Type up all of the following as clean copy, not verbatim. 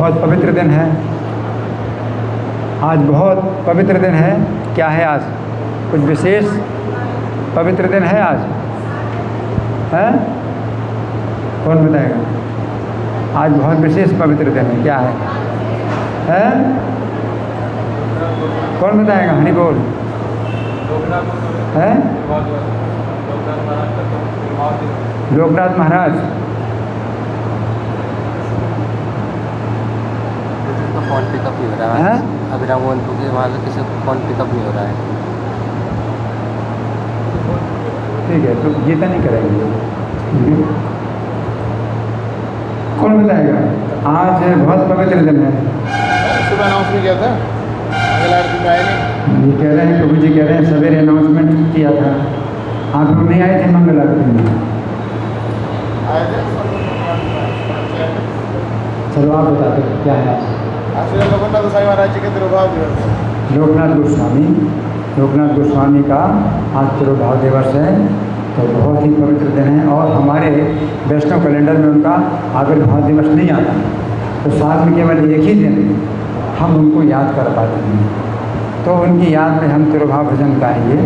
बहुत पवित्र दिन है। आज बहुत पवित्र दिन है। क्या है आज? कुछ विशेष पवित्र दिन है आज? है? कौन बताएगा? आज बहुत विशेष पवित्र दिन है। क्या है? हैं? कौन बताएगा? हरि बोल। हैं? लोकनाथ महाराज फोन पिकअप नहीं हो रहा है। अभिराम मोहनपुर के वहाँ से किसी को फोन पिकअप नहीं हो रहा है। ठीक है, तो गीता नहीं करेंगे। कौन बताएगा? आज बहुत पवित्र दिन है। सुबह अनाउंसमेंट किया था, मंगल आरती में आए नहीं। ये कह रहे हैं, प्रभु जी कह रहे हैं सवेरे अनाउंसमेंट किया था। आप लोग नहीं आए थे मंगल आरती में? आए थे। चलो आप बताते क्या है आज? लोकनाथ गोसाई महाराज जी के तिरुभाव दिवस। लोकनाथ गोस्वामी का आज तिरुभाव दिवस है। तो बहुत ही पवित्र दिन है और हमारे वैष्णव कैलेंडर में उनका आविर्भाव दिवस नहीं आता। तो साल में केवल एक ही दिन हम उनको याद कर पाते हैं। तो उनकी याद में हम तिरुभाव भजन गाएंगे।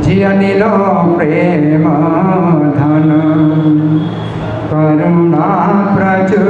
जी अनिलो प्रेम धन करुणा प्रचुर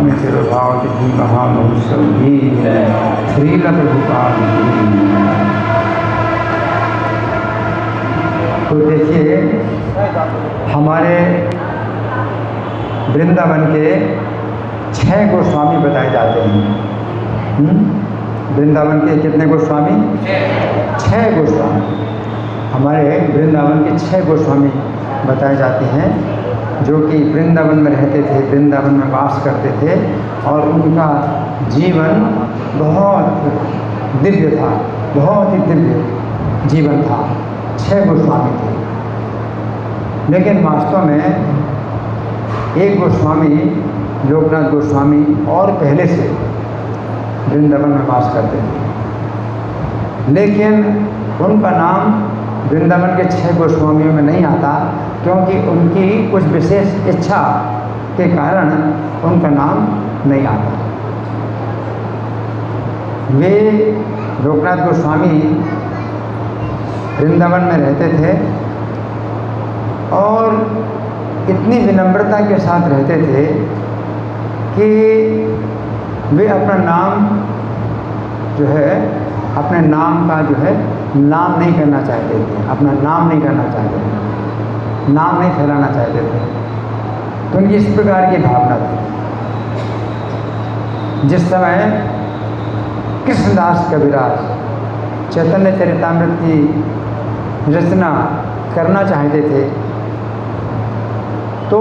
स्वामी तिरुभाव की महामहोत्सव की श्रील प्रभुपाद की। तो देखिए हमारे वृंदावन के 6 गोस्वामी बताए जाते हैं। वृंदावन के कितने गोस्वामी? 6 गोस्वामी। हमारे वृंदावन के 6 गोस्वामी बताए जाते हैं, जो कि वृंदावन में रहते थे, वृंदावन में वास करते थे और उनका जीवन बहुत दिव्य था, बहुत ही दिव्य जीवन था। 6 गोस्वामी थे, लेकिन वास्तव में एक गोस्वामी लोकनाथ गोस्वामी और पहले से वृंदावन में वास करते थे, लेकिन उनका नाम वृंदावन के 6 गोस्वामियों में नहीं आता, क्योंकि उनकी कुछ विशेष इच्छा के कारण उनका नाम नहीं आता। वे लोकनाथ गोस्वामी वृंदावन में रहते थे और इतनी विनम्रता के साथ रहते थे कि वे अपना नाम जो है, अपने नाम का जो है नाम नहीं करना चाहते थे, अपना नाम नहीं करना चाहते थे, नाम नहीं फैलाना चाहते थे। तो उनकी इस प्रकार की भावना थी। जिस समय कृष्णदास कविराज चैतन्य चरितामृत की रचना करना चाहते थे, तो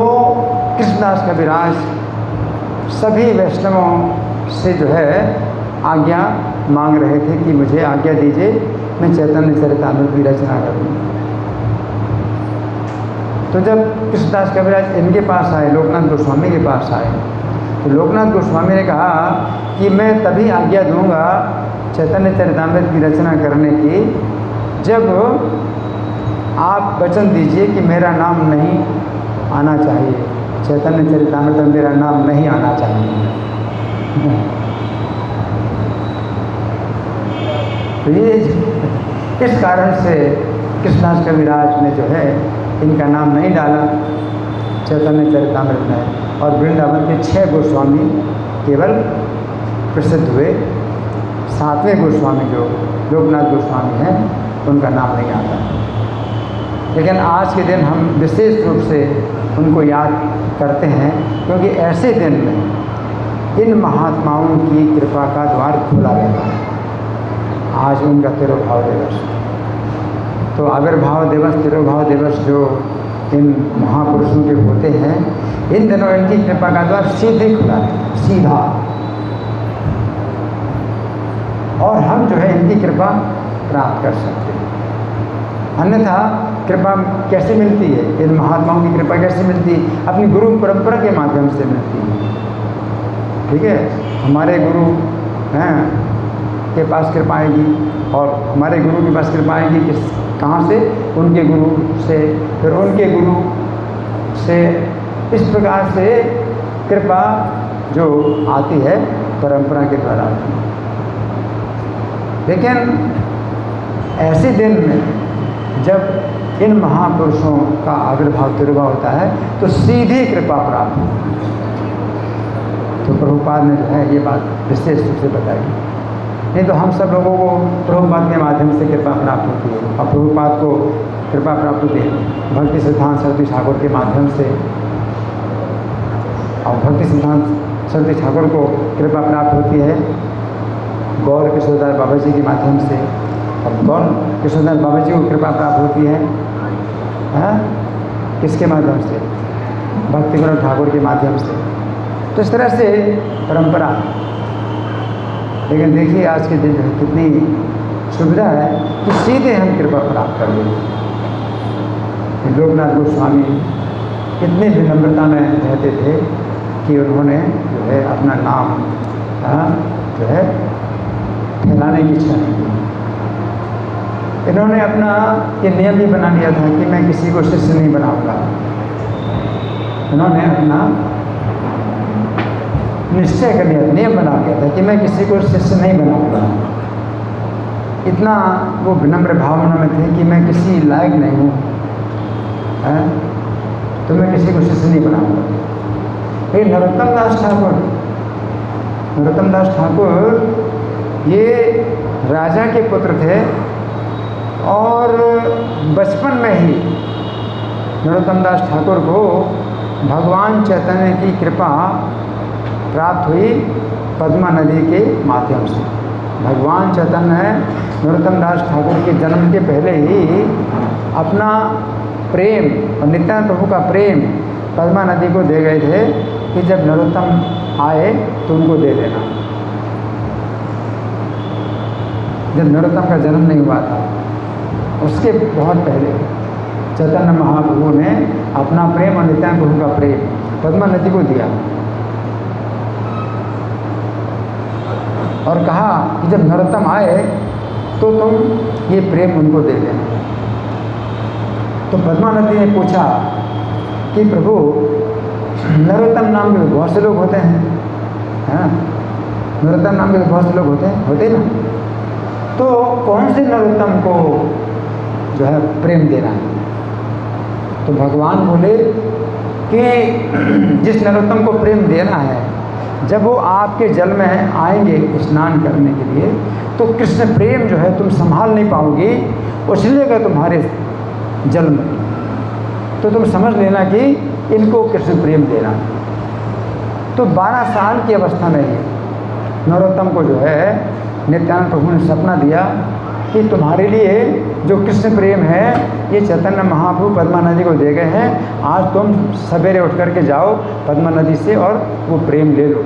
कृष्णदास कविराज सभी वैष्णवों से जो है आज्ञा मांग रहे थे कि मुझे आज्ञा दीजिए, मैं चैतन्य चरितामृत की रचना करूँ। तो जब कृष्णदास कविराज इनके पास आए, लोकनाथ गोस्वामी के पास आए, तो लोकनाथ गोस्वामी ने कहा कि मैं तभी आज्ञा दूंगा चैतन्य चरितामृत की रचना करने की, जब आप वचन दीजिए कि मेरा नाम नहीं आना चाहिए, चैतन्य चरितामृत में मेरा नाम नहीं आना चाहिए। तो ये इस कारण से कृष्णदास कविराज ने जो है इनका नाम नहीं डाला चैतन्य चरितामृत में, और वृंदावन के 6 गोस्वामी केवल प्रसिद्ध हुए। 7वें गोस्वामी जो लोकनाथ गोस्वामी हैं, उनका नाम नहीं आता। लेकिन आज के दिन हम विशेष रूप से उनको याद करते हैं, क्योंकि ऐसे दिन में इन महात्माओं की कृपा का द्वार खुला रहता है। आज उनका तिरुभाव दिवस, तो आविर्भाव दिवस, तिरुभाव दिवस जो इन महापुरुषों के होते हैं, इन दिनों इनकी कृपा का द्वार सीधे खुला है, सीधा। और हम जो है इनकी कृपा प्राप्त कर सकते हैं। अन्यथा कृपा कैसे मिलती है? इन महात्माओं की कृपा कैसे मिलती है? अपनी गुरु परंपरा के माध्यम से मिलती है। ठीक है, हमारे गुरु हैं के पास कृपा आएगी, और हमारे गुरु के पास कृपा आएगी किस कहाँ से? उनके गुरु से, फिर उनके गुरु से, इस प्रकार से कृपा जो आती है परंपरा के द्वारा आती है। लेकिन ऐसे दिन में जब इन महापुरुषों का आविर्भाव तिरुभाव होता है, तो सीधी कृपा प्राप्त होती है। तो प्रभुपाद ने जो है ये बात विशेष रूप से बताई। नहीं तो हम सब लोगों को प्रभुपाद के माध्यम से कृपा प्राप्त होती है, और प्रभुपाद को कृपा प्राप्त होती है भक्ति सिद्धांत सरस्वती ठाकुर के माध्यम से, और भक्ति सिद्धांत सरस्वती ठाकुर को कृपा प्राप्त होती है गौर किशोरदास बाबा जी के माध्यम से, और गौर किशोरदास बाबा जी को कृपा प्राप्त होती है किसके माध्यम से? भक्ति विनोद ठाकुर के माध्यम से। तो इस तरह से परंपरा। लेकिन देखिए आज के दिन कितनी सुविधा है कि सीधे हम कृपा प्राप्त कर लें। लोकनाथ गोस्वामी इतनी विनम्रता में रहते थे कि उन्होंने जो है अपना नाम जो है फैलाने की इच्छा नहीं की। इन्होंने अपना ये नियम भी बना लिया था कि मैं किसी को शिष्य नहीं बनाऊंगा। इन्होंने अपना निश्चय कर लिया, नियम बना लिया था कि मैं किसी को शिष्य नहीं बनाऊंगा। इतना वो विनम्र भावना में थे कि मैं किसी लायक नहीं हूँ, तो मैं किसी को शिष्य नहीं बनाऊंगा। लेकिन नरोत्तम दास ठाकुर नरोत्तम दास ठाकुर ये राजा के पुत्र थे और बचपन में ही नरोत्तम दास ठाकुर को भगवान चैतन्य की कृपा प्राप्त हुई पद्मा नदी के माध्यम से। भगवान चैतन्य नरोत्तम दास ठाकुर के जन्म के पहले ही अपना प्रेम और नित्यानंद प्रभु का प्रेम पद्मा नदी को दे गए थे कि जब नरोत्तम आए तो उनको दे देना। जब नरोत्तम का जन्म नहीं हुआ था उसके बहुत पहले चैतन्य महाप्रभु ने अपना प्रेम और नित्यानंद प्रभु का प्रेम पद्मा नदी को दिया और कहा कि जब नरोत्तम आए तो तुम ये प्रेम उनको दे देना। तो पद्मा नदी ने पूछा कि प्रभु नरोत्तम नाम के बहुत से लोग होते हैं, है ना? नरोत्तम नाम के बहुत से लोग होते ना, तो कौन से नरोत्तम को जो है प्रेम देना है? तो भगवान बोले कि जिस नरोत्तम को प्रेम देना है जब वो आपके जल में आएंगे स्नान करने के लिए तो कृष्ण प्रेम जो है तुम संभाल नहीं पाओगे, उछलेगा तुम्हारे जल में, तो तुम समझ लेना कि इनको कृष्ण प्रेम देना। तो 12 साल की अवस्था में ही नरोत्तम को जो है नित्यानंद प्रभु ने सपना दिया कि तुम्हारे लिए जो कृष्ण प्रेम है ये चैतन्य महाप्रभु पद्मा नदी को दे गए हैं, आज तुम सवेरे उठ करके जाओ पद्मा नदी से और वो प्रेम ले लो।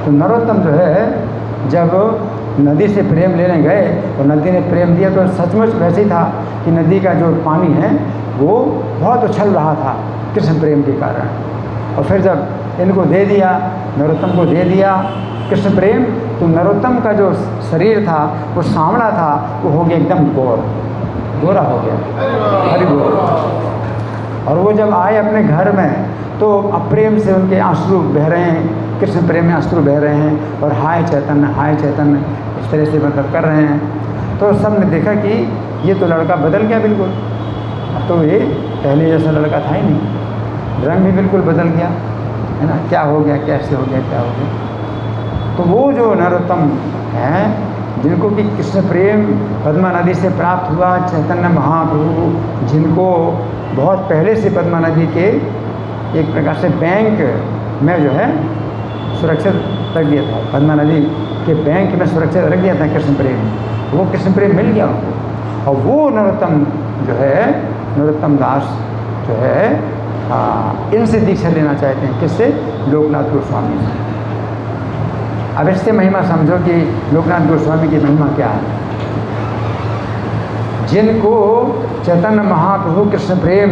तो नरोत्तम जो है जब नदी से प्रेम लेने गए और नदी ने प्रेम दिया तो सचमुच वैसे ही था कि नदी का जो पानी है वो बहुत उछल रहा था कृष्ण प्रेम के कारण। और फिर जब इनको दे दिया, नरोत्तम को दे दिया कृष्ण प्रेम, तो नरोत्तम का जो शरीर था वो सांवला था, वो हो गया एकदम गोरा हो गया, हरि बोल। और वो जब आए अपने घर में तो अप्रेम से उनके आंसू बह रहे हैं, कृष्ण प्रेम में आंसू बह रहे हैं और हाय चैतन्य इस तरह से मतलब कर रहे हैं। तो सब ने देखा कि ये तो लड़का बदल गया बिल्कुल, अब तो ये पहले जैसा लड़का था ही नहीं, रंग भी बिल्कुल बदल गया, है ना? क्या हो गया, कैसे हो गया, क्या हो गया? तो वो जो नरोत्तम हैं जिनको कि कृष्ण प्रेम पद्मा नदी से प्राप्त हुआ, चैतन्य महाप्रभु जिनको बहुत पहले से पद्मा नदी के एक प्रकार से बैंक में जो है सुरक्षित रख दिया था, पद्मा नदी के बैंक में सुरक्षित रख दिया था कृष्ण प्रेम, वो कृष्ण प्रेम मिल गया उनको। और वो नरोत्तम जो है, नरोत्तम दास जो है इनसे दीक्षा लेना चाहते हैं। किससे? लोकनाथ गोस्वामी से। अब इससे महिमा समझो कि लोकनाथ गोस्वामी की महिमा क्या है। जिनको चैतन्य महाप्रभु कृष्ण प्रेम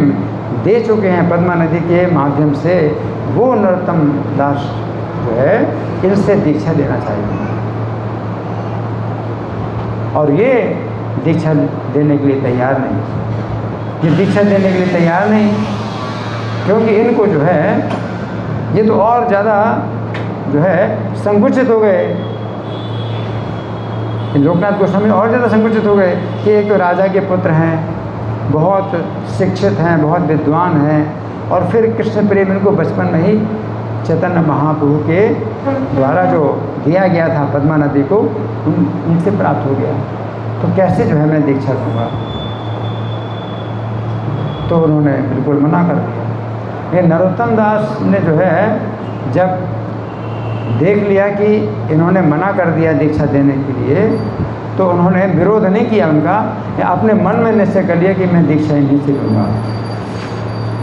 दे चुके हैं पद्मा नदी के माध्यम से, वो नरोत्तम दास जो है इनसे दीक्षा लेना चाहिए। और ये दीक्षा देने के लिए तैयार नहीं, ये दीक्षा देने के लिए तैयार नहीं, क्योंकि इनको जो है ये तो और ज़्यादा जो है संकुचित हो गए। लोकनाथ गोस्वामी और ज़्यादा संकुचित हो गए कि एक तो राजा के पुत्र हैं, बहुत शिक्षित हैं, बहुत विद्वान हैं, और फिर कृष्ण प्रेम इनको बचपन में ही चैतन्य महाप्रभु के द्वारा जो दिया गया था पद्मा नदी को उनसे प्राप्त हो गया, तो कैसे जो है मैं दीक्षा लूँगा? तो उन्होंने बिल्कुल मना कर दिया। ये नरोत्तम दास ने जो है जब देख लिया कि इन्होंने मना कर दिया दीक्षा देने के लिए, तो उन्होंने विरोध नहीं किया उनका, या अपने मन में निश्चय कर लिया कि मैं दीक्षा इन्हीं से लूँगा।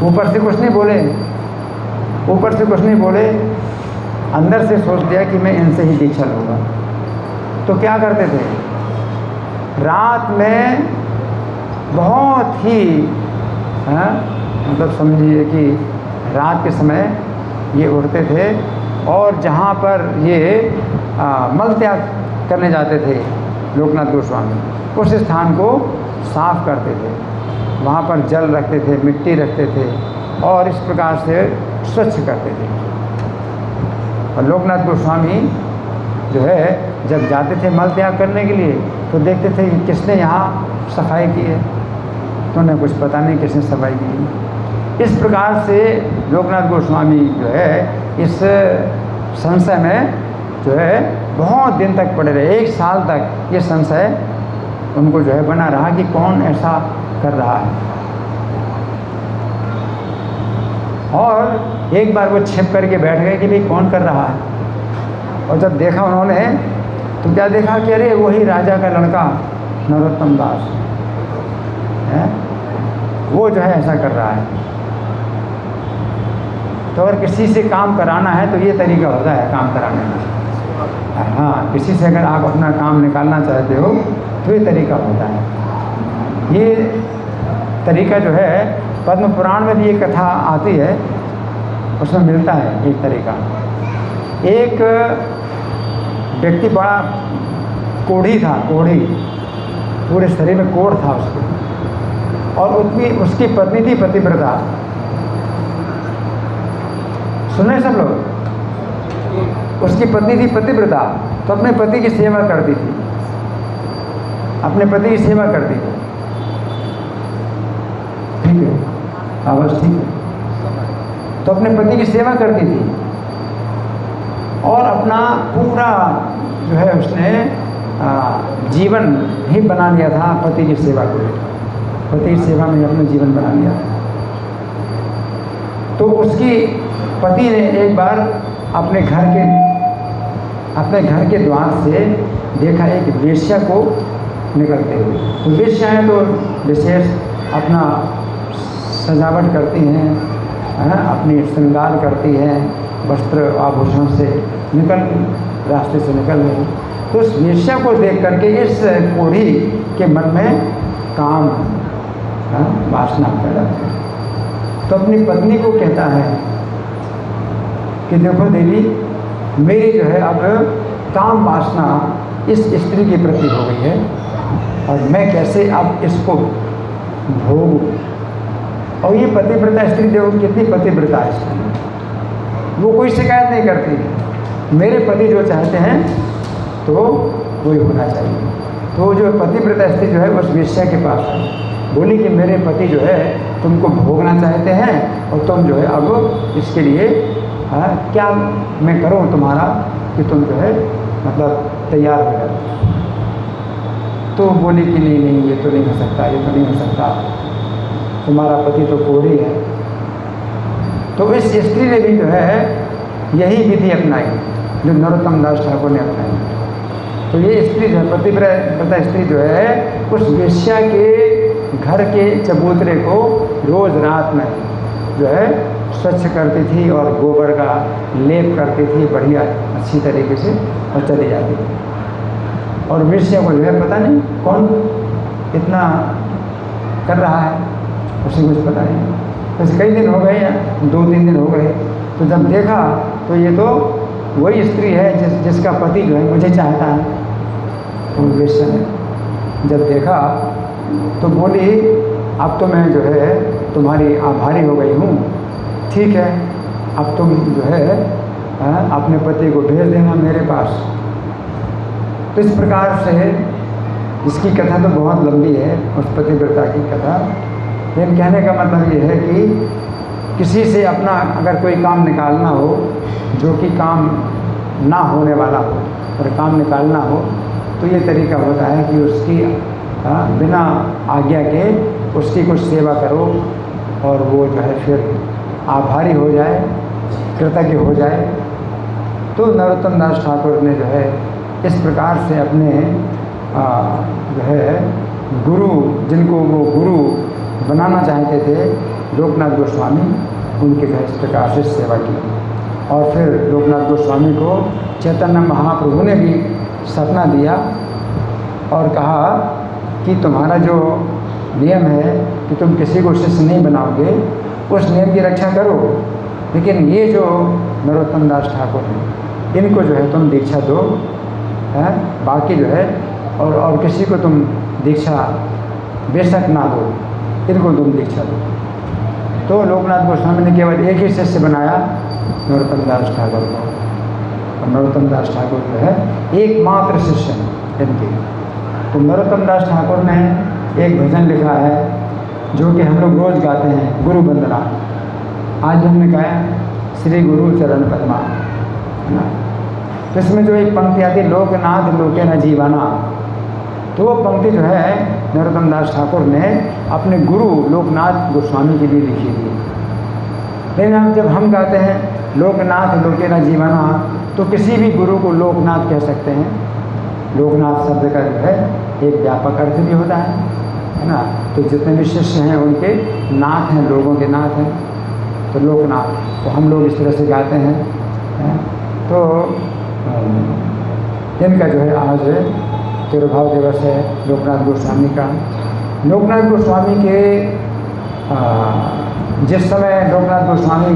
ऊपर से कुछ नहीं बोले, ऊपर से कुछ नहीं बोले, अंदर से सोच लिया कि मैं इनसे ही दीक्षा लूँगा। तो क्या करते थे, रात में बहुत ही मतलब समझिए कि रात के समय ये उठते थे और जहाँ पर ये मल त्याग करने जाते थे लोकनाथ गोस्वामी, उस स्थान को साफ करते थे, वहाँ पर जल रखते थे, मिट्टी रखते थे और इस प्रकार से स्वच्छ करते थे। और लोकनाथ गोस्वामी जो है जब जाते थे मल त्याग करने के लिए तो देखते थे कि किसने यहाँ सफाई की है, तो उन्हें कुछ पता नहीं किसने सफाई की। इस प्रकार से लोकनाथ गोस्वामी जो है इस संशय में जो है बहुत दिन तक पड़े रहे, 1 साल तक ये संशय उनको जो है बना रहा कि कौन ऐसा कर रहा है। और एक बार वो छिप करके बैठ गए कि भाई कौन कर रहा है, और जब देखा उन्होंने तो क्या देखा कि अरे वही राजा का लड़का नरोत्तम दास है, वो जो है ऐसा कर रहा है। तो अगर किसी से काम कराना है तो ये तरीका होता है काम कराने का। हाँ, किसी से अगर आप अपना काम निकालना चाहते हो तो ये तरीका होता है। ये तरीका जो है पद्म पुराण में भी एक कथा आती है, उसमें मिलता है एक तरीका। एक व्यक्ति बड़ा कोढ़ी था, कोढ़ी, पूरे शरीर में कोढ़ था उसके, और उसकी पत्नी थी पतिव्रता। सुने सब लोग? उसकी पत्नी थी पतिव्रता, तो अपने पति की सेवा करती थी, अपने पति की सेवा करती थी। ठीक है, आवाज़ ठीक है? तो अपने पति की सेवा करती थी और अपना पूरा जो है उसने जीवन ही बना लिया था पति की सेवा को, पति की सेवा में अपना जीवन बना लिया। तो उसकी पति ने एक बार अपने घर के द्वार से देखा एक वेश्या को निकलते हुए। तो वेश्याएँ तो विशेष अपना सजावट करती हैं, अपनी श्रृंगार करती हैं, वस्त्र आभूषण से रास्ते से निकल गई। तो उस वेश्या को देख करके इस कोढ़ी के मन में काम वासना पैदा हुई। तो अपनी पत्नी को कहता है कि देखो देवी, मेरी जो है अब काम वासना इस स्त्री के प्रति हो गई है और मैं कैसे अब इसको भोगूं। और ये पतिव्रता स्त्री देखो कितनी पतिव्रता है इसमें, वो कोई शिकायत नहीं करती, मेरे पति जो चाहते हैं तो वही होना चाहिए। तो जो पतिव्रता स्त्री जो है उस वेश्या के पास बोली कि मेरे पति जो है तुमको भोगना चाहते हैं और तुम जो है अब इसके लिए क्या मैं करूं तुम्हारा कि तुम जो है मतलब तैयार हो जाए। तो बोली कि नहीं ये तो नहीं हो सकता, ये तो नहीं हो सकता, तुम्हारा पति तो कोढ़ी है। तो इस स्त्री ने भी जो है यही विधि अपनाई जो नरोत्तम दास ठाकुर ने अपनाई। तो ये स्त्री जो है पतिव्रता स्त्री जो है उस वेश्या के घर के चबूतरे को रोज़ रात में जो है स्वच्छ करती थी और गोबर का लेप करती थी बढ़िया अच्छी तरीके से और चली जाती थी। और वेश्या को जो है पता नहीं कौन इतना कर रहा है, उसे कुछ पता नहीं। बस कई दिन हो गए या 2-3 दिन हो गए, तो जब देखा तो ये तो वही स्त्री है जिसका पति जो है मुझे चाहता है। तो वेश्या ने जब देखा तो बोली अब तो मैं जो है तुम्हारी आभारी हो गई हूँ, ठीक है अब तुम जो है अपने पति को भेज देना मेरे पास। तो इस प्रकार से इसकी कथा तो बहुत लंबी है, उस पतिव्रता की कथा, लेकिन कहने का मतलब ये है कि किसी से अपना अगर कोई काम निकालना हो जो कि काम ना होने वाला हो और काम निकालना हो तो ये तरीका होता है कि उसकी बिना आज्ञा के उसकी कुछ सेवा करो और वो जो है फिर आभारी हो जाए, कृतज्ञ हो जाए। तो नरोत्तम दास ठाकुर ने जो है इस प्रकार से अपने जो है गुरु, जिनको वो गुरु बनाना चाहते थे लोकनाथ गोस्वामी, उनके जो है इस प्रकार से सेवा की। और फिर लोकनाथ गोस्वामी को चैतन्य महाप्रभु ने भी सपना दिया और कहा कि तुम्हारा जो नियम है कि तुम किसी को शिष्य नहीं बनाओगे, उस नियम की रक्षा करो, लेकिन ये जो नरोत्तम दास ठाकुर हैं इनको जो है तुम दीक्षा दो, है बाकी जो है और किसी को तुम दीक्षा बेशक ना दो, इनको तुम दीक्षा दो। तो लोकनाथ गोस्वामी ने केवल एक ही शिष्य बनाया, नरोत्तम दास ठाकुर को। और नरोत्तम दास ठाकुर जो है एकमात्र शिष्य हैं इनके। तो नरोत्तम दास ठाकुर ने एक भजन लिखा है जो कि हम लोग रोज़ गाते हैं, गुरु वंदना। आज हमने गाया श्री गुरु चरण पद्मा। है ना। तो इसमें जो एक पंक्ति आती है, लोकनाथ लोके न जीवाना, तो वो पंक्ति जो है नरोत्तम दास ठाकुर ने अपने गुरु लोकनाथ गोस्वामी के लिए लिखी थी। लेकिन अब जब हम गाते हैं लोकनाथ लोके न जीवाना, तो किसी भी गुरु को लोकनाथ कह सकते हैं। लोकनाथ शब्द का जो है एक व्यापक अर्थ भी होता है ना। तो जितने भी शिष्य हैं उनके नाथ हैं, लोगों के नाथ हैं, तो लोकनाथ, तो हम लोग इस तरह से गाते हैं। तो इनका जो है आज तिरुभाव दिवस है लोकनाथ गोस्वामी का। लोकनाथ गोस्वामी के जिस समय लोकनाथ गोस्वामी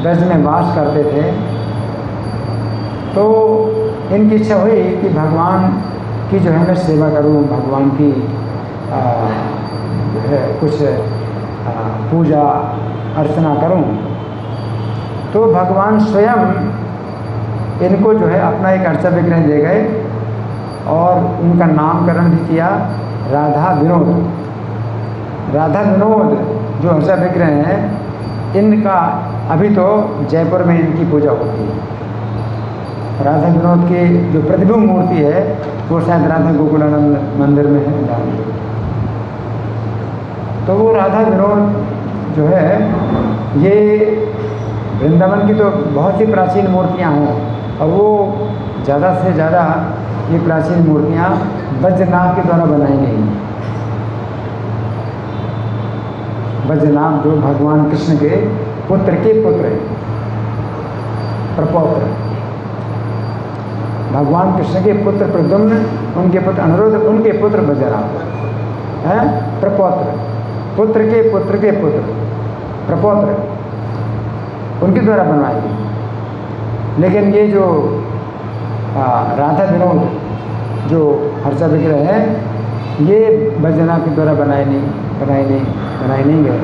ब्रज में वास करते थे, तो इनकी इच्छा हुई कि भगवान की जो है मैं सेवा करूं, भगवान की जो है कुछ पूजा अर्चना करूं। तो भगवान स्वयं इनको जो है अपना एक अर्चा विग्रह दे गए और उनका नामकरण भी किया राधा विनोद। राधा विनोद जो अर्चा विग्रह हैं, इनका अभी तो जयपुर में इनकी पूजा होती है। राधा विनोद की जो प्रतिबिंब मूर्ति है वो शायद राधा गोकुलानंद मंदिर में है। तो वो राधा विनोद जो है, ये वृंदावन की तो बहुत सी प्राचीन मूर्तियाँ हैं, और वो ज़्यादा से ज़्यादा ये प्राचीन मूर्तियाँ वज्रनाभ के द्वारा बनाई गई हैं। वज्रनाभ जो भगवान कृष्ण के पुत्र के पुत्र, प्रपौत्र, भगवान कृष्ण के पुत्र प्रद्युम्न, उनके पुत्र अनिरुद्ध, उनके पुत्र वज्रनाभ हैं, प्रपौत्र, पुत्र के पुत्र के पुत्र, प्रपौत्र, उनके द्वारा बनवाई गई। लेकिन ये जो राधा विनोद जो हर्षा विग्रह है, ये वज्रनाभ के द्वारा बनाए नहीं गए।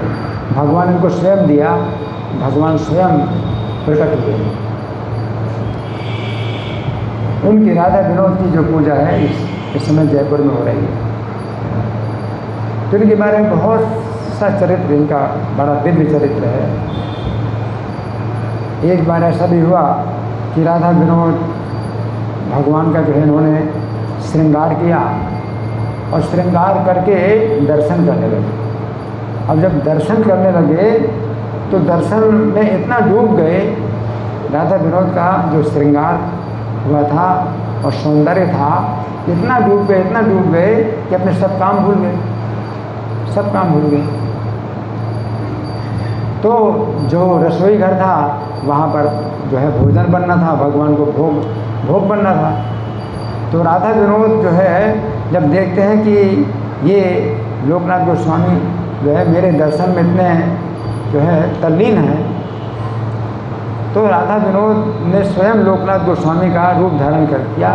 भगवान इनको स्वयं दिया, भगवान स्वयं प्रकट हुए। उनकी राधा विनोद की जो पूजा है इस समय जयपुर में हो रही है। तो इनके बारे में बहुत सा चरित्र, इनका बड़ा दिव्य चरित्र है। एक बार ऐसा भी हुआ कि राधा विनोद भगवान का जो है इन्होंने श्रृंगार किया और श्रृंगार करके दर्शन करने लगे। अब जब दर्शन करने लगे तो दर्शन में इतना डूब गए, राधा विनोद का जो श्रृंगार हुआ था और सौंदर्य था, इतना डूब गए कि अपने सब काम भूल गए। तो जो रसोई घर था वहाँ पर जो है भोजन बनना था, भगवान को भोग बनना था। तो राधा विनोद जो है जब देखते हैं कि ये लोकनाथ गोस्वामी जो है मेरे दर्शन में इतने जो है तल्लीन है, तो राधा विनोद ने स्वयं लोकनाथ गोस्वामी का रूप धारण कर दिया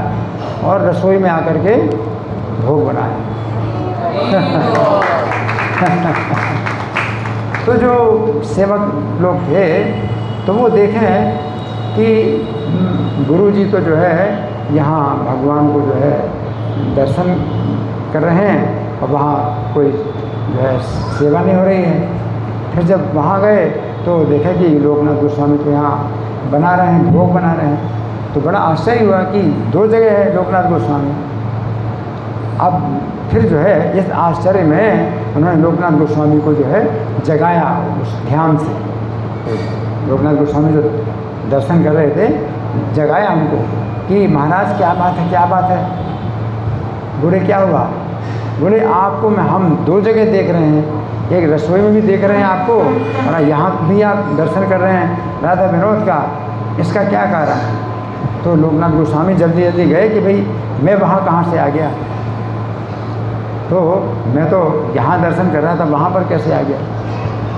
और रसोई में आकर के भोग बनाया। तो जो सेवक लोग थे तो वो देखें कि गुरुजी तो जो है यहाँ भगवान को जो है दर्शन कर रहे हैं और वहाँ कोई जो है सेवा नहीं हो रही है। फिर जब वहाँ गए तो देखा कि लोकनाथ गोस्वामी तो यहाँ बना रहे हैं, भोग बना रहे हैं। तो बड़ा आश्चर्य हुआ कि दो जगह है लोकनाथ गोस्वामी। अब फिर जो है इस आश्चर्य में उन्होंने लोकनाथ गोस्वामी को जो है जगाया उस ध्यान से। तो लोकनाथ गोस्वामी जो दर्शन कर रहे थे, जगाया उनको कि महाराज क्या बात है। बोले क्या हुआ? बोले आपको हम दो जगह देख रहे हैं, एक रसोई में भी देख रहे हैं आपको और यहाँ भी आप दर्शन कर रहे हैं राधा विनोद का, इसका क्या कारण? तो लोकनाथ गोस्वामी जल्दी गए कि भाई मैं वहाँ कहाँ से आ गया, तो मैं तो यहाँ दर्शन कर रहा था, वहाँ पर कैसे आ गया?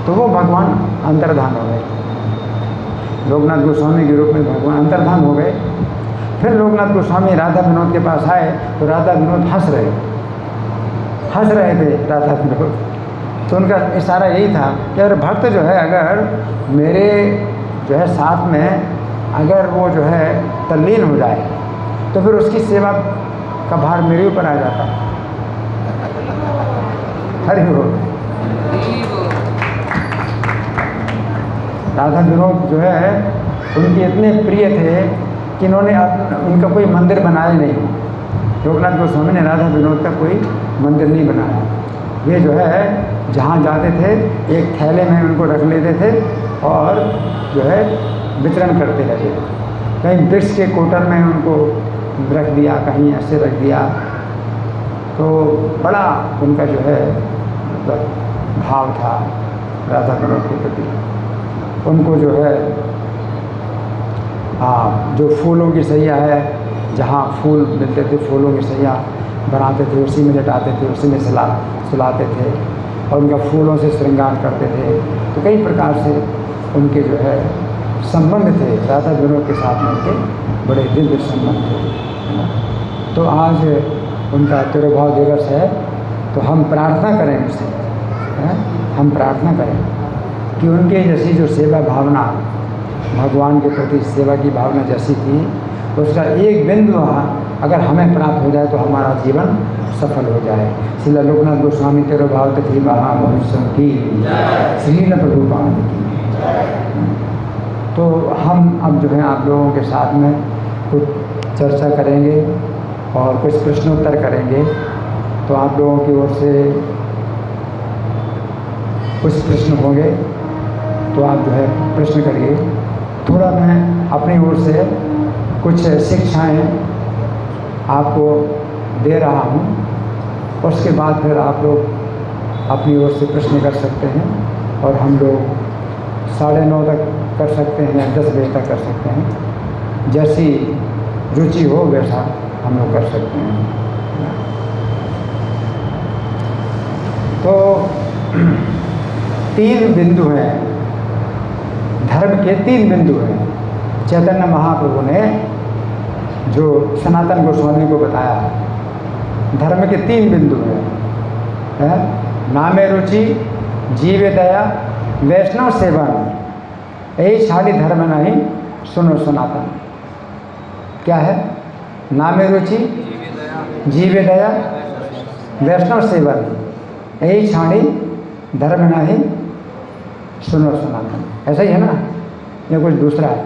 तो वो भगवान अंतर्धान हो गए, लोकनाथ गोस्वामी के रूप में भगवान अंतर्धान हो गए। फिर लोकनाथ गोस्वामी राधा विनोद के पास आए तो राधा विनोद हंस रहे थे राधा विनोद। तो उनका इशारा यही था कि अगर भक्त जो है अगर मेरे जो है साथ में अगर वो जो है तल्लीन हो जाए तो फिर उसकी सेवा का भार मेरे ऊपर आ जाता है। हरि बोल। राधा विनोद जो है उनके इतने प्रिय थे कि इन्होंने उनका कोई मंदिर बनाया नहीं। लोकनाथ गोस्वामी ने राधा विनोद का कोई मंदिर नहीं बनाया। ये जो है जहाँ जाते थे एक थैले में उनको रख लेते थे और जो है वितरण करते रहते थे। कहीं वृक्ष के कोटर में उनको रख दिया, कहीं ऐसे रख दिया। तो बड़ा उनका जो है मतलब भाव था राधा विनोद के प्रति। उनको जो है जो फूलों की सैया है, जहाँ फूल मिलते थे फूलों की सैया बनाते थे, उसी में लेटाते थे, उसी में सुलाते थे और उनका फूलों से श्रृंगार करते थे। तो कई प्रकार से उनके जो है संबंध थे राधा विनोद के साथ में, उनके बड़े दिव्य संबंध थे। तो आज उनका तिरुभाव दिवस है, तो हम प्रार्थना करें उनसे, हम प्रार्थना करें कि उनके जैसी जो सेवा भावना, भगवान के प्रति सेवा की भावना जैसी थी, उसका एक बिंदु अगर हमें प्राप्त हो जाए तो हमारा जीवन सफल हो जाए। श्रील लोकनाथ गोस्वामी तिरुभाव तिथि महामहोत्सव की, श्रील प्रभुपाद की। तो हम अब जो है आप लोगों के साथ में कुछ चर्चा करेंगे और कुछ प्रश्नोत्तर करेंगे। तो आप लोगों की ओर से कुछ प्रश्न होंगे तो आप जो है प्रश्न करिए। थोड़ा मैं अपनी ओर से कुछ शिक्षाएं आपको दे रहा हूं, उसके बाद फिर आप लोग अपनी ओर से प्रश्न कर सकते हैं और हम लोग 9:30 तक कर सकते हैं या 10 बजे तक कर सकते हैं, जैसी रुचि हो वैसा हम लोग कर सकते हैं। तो 3 बिंदु हैं, धर्म के 3 बिंदु हैं। चैतन्य महाप्रभु ने जो सनातन गोस्वामी को बताया, धर्म के 3 बिंदु हैं, नामे रुचि, जीवे दया, वैष्णव सेवन, यही 6 धर्म नहीं, सुनो सनातन। क्या है? नामे रुचि, जीवे दया, वैष्णव सेवन, यही 6 धर्म नहीं, सुनो सनातन। ऐसा ही है ना, या कुछ दूसरा है?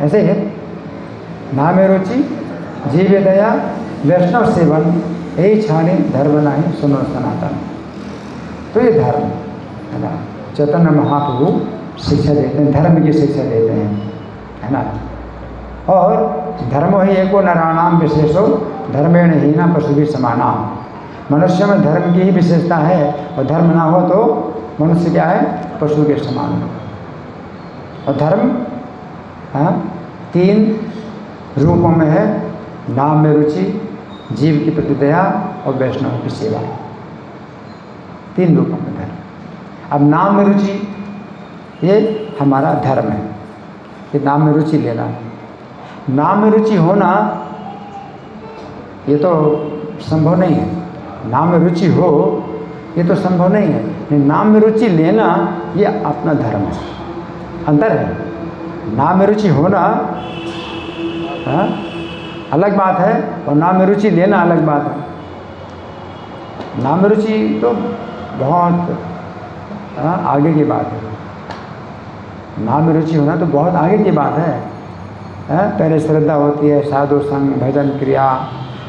ऐसे ही है। नामे रुचि, जीवे दया, वैष्णव सेवन, यही 6 धर्म नहीं, सुनो सनातन। तो ये धर्म है ना, चैतन्य महाप्रभु शिक्षा देते हैं, धर्म की शिक्षा देते हैं, है ना। और धर्मो ही एको नराणाम विशेषो धर्मेण हीना पशु भी समाना। मनुष्य में धर्म की ही विशेषता है और धर्म ना हो तो मनुष्य क्या है? पशु के समान। और धर्म 3 रूपों में है, नाम में रुचि, जीव की प्रति दया और वैष्णव की सेवा। 3 रूपों में धर्म। अब नाम में रुचि ये हमारा धर्म है कि नाम में रुचि लेना। नाम में रुचि होना ये तो संभव नहीं है। नाम में रुचि हो ये तो संभव नहीं है, लेकिन नाम में रुचि लेना ये अपना धर्म है। अंतर है। नाम में रुचि होना अलग बात है और नाम में रुचि लेना अलग बात है। नाम में रुचि तो बहुत आगे की बात है। नाम में रुचि होना तो बहुत आगे की बात है। पहले श्रद्धा होती है, साधु संग, भजन, क्रिया,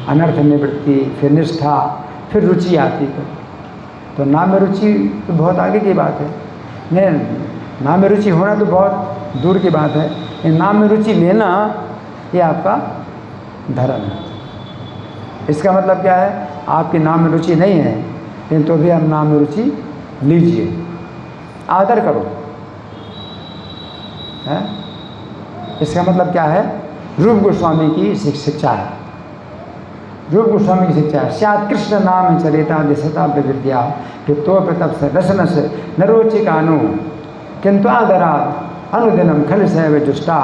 अनर्थ निवृत्ति, फिर निष्ठा, फिर रुचि आती है। तो नाम में रुचि तो बहुत आगे की बात है। नहीं, नाम में रुचि होना तो बहुत दूर की बात है। ये नाम में रुचि लेना ये आपका धर्म है। इसका मतलब क्या है? आपकी नाम में रुचि नहीं है, लेकिन तो भी आप नाम में रुचि लीजिए, आदर करो। है? इसका मतलब क्या है? रूप गोस्वामी की शिक्षा है। रूप गोस्वामी की शिक्षा है, स्यात् कृष्ण नाम चरिता दिशता विद्या कि तो प्रतप से रसन से नरोचि कानु किंतु आदरा अनुदिनम खल सैव जुष्टा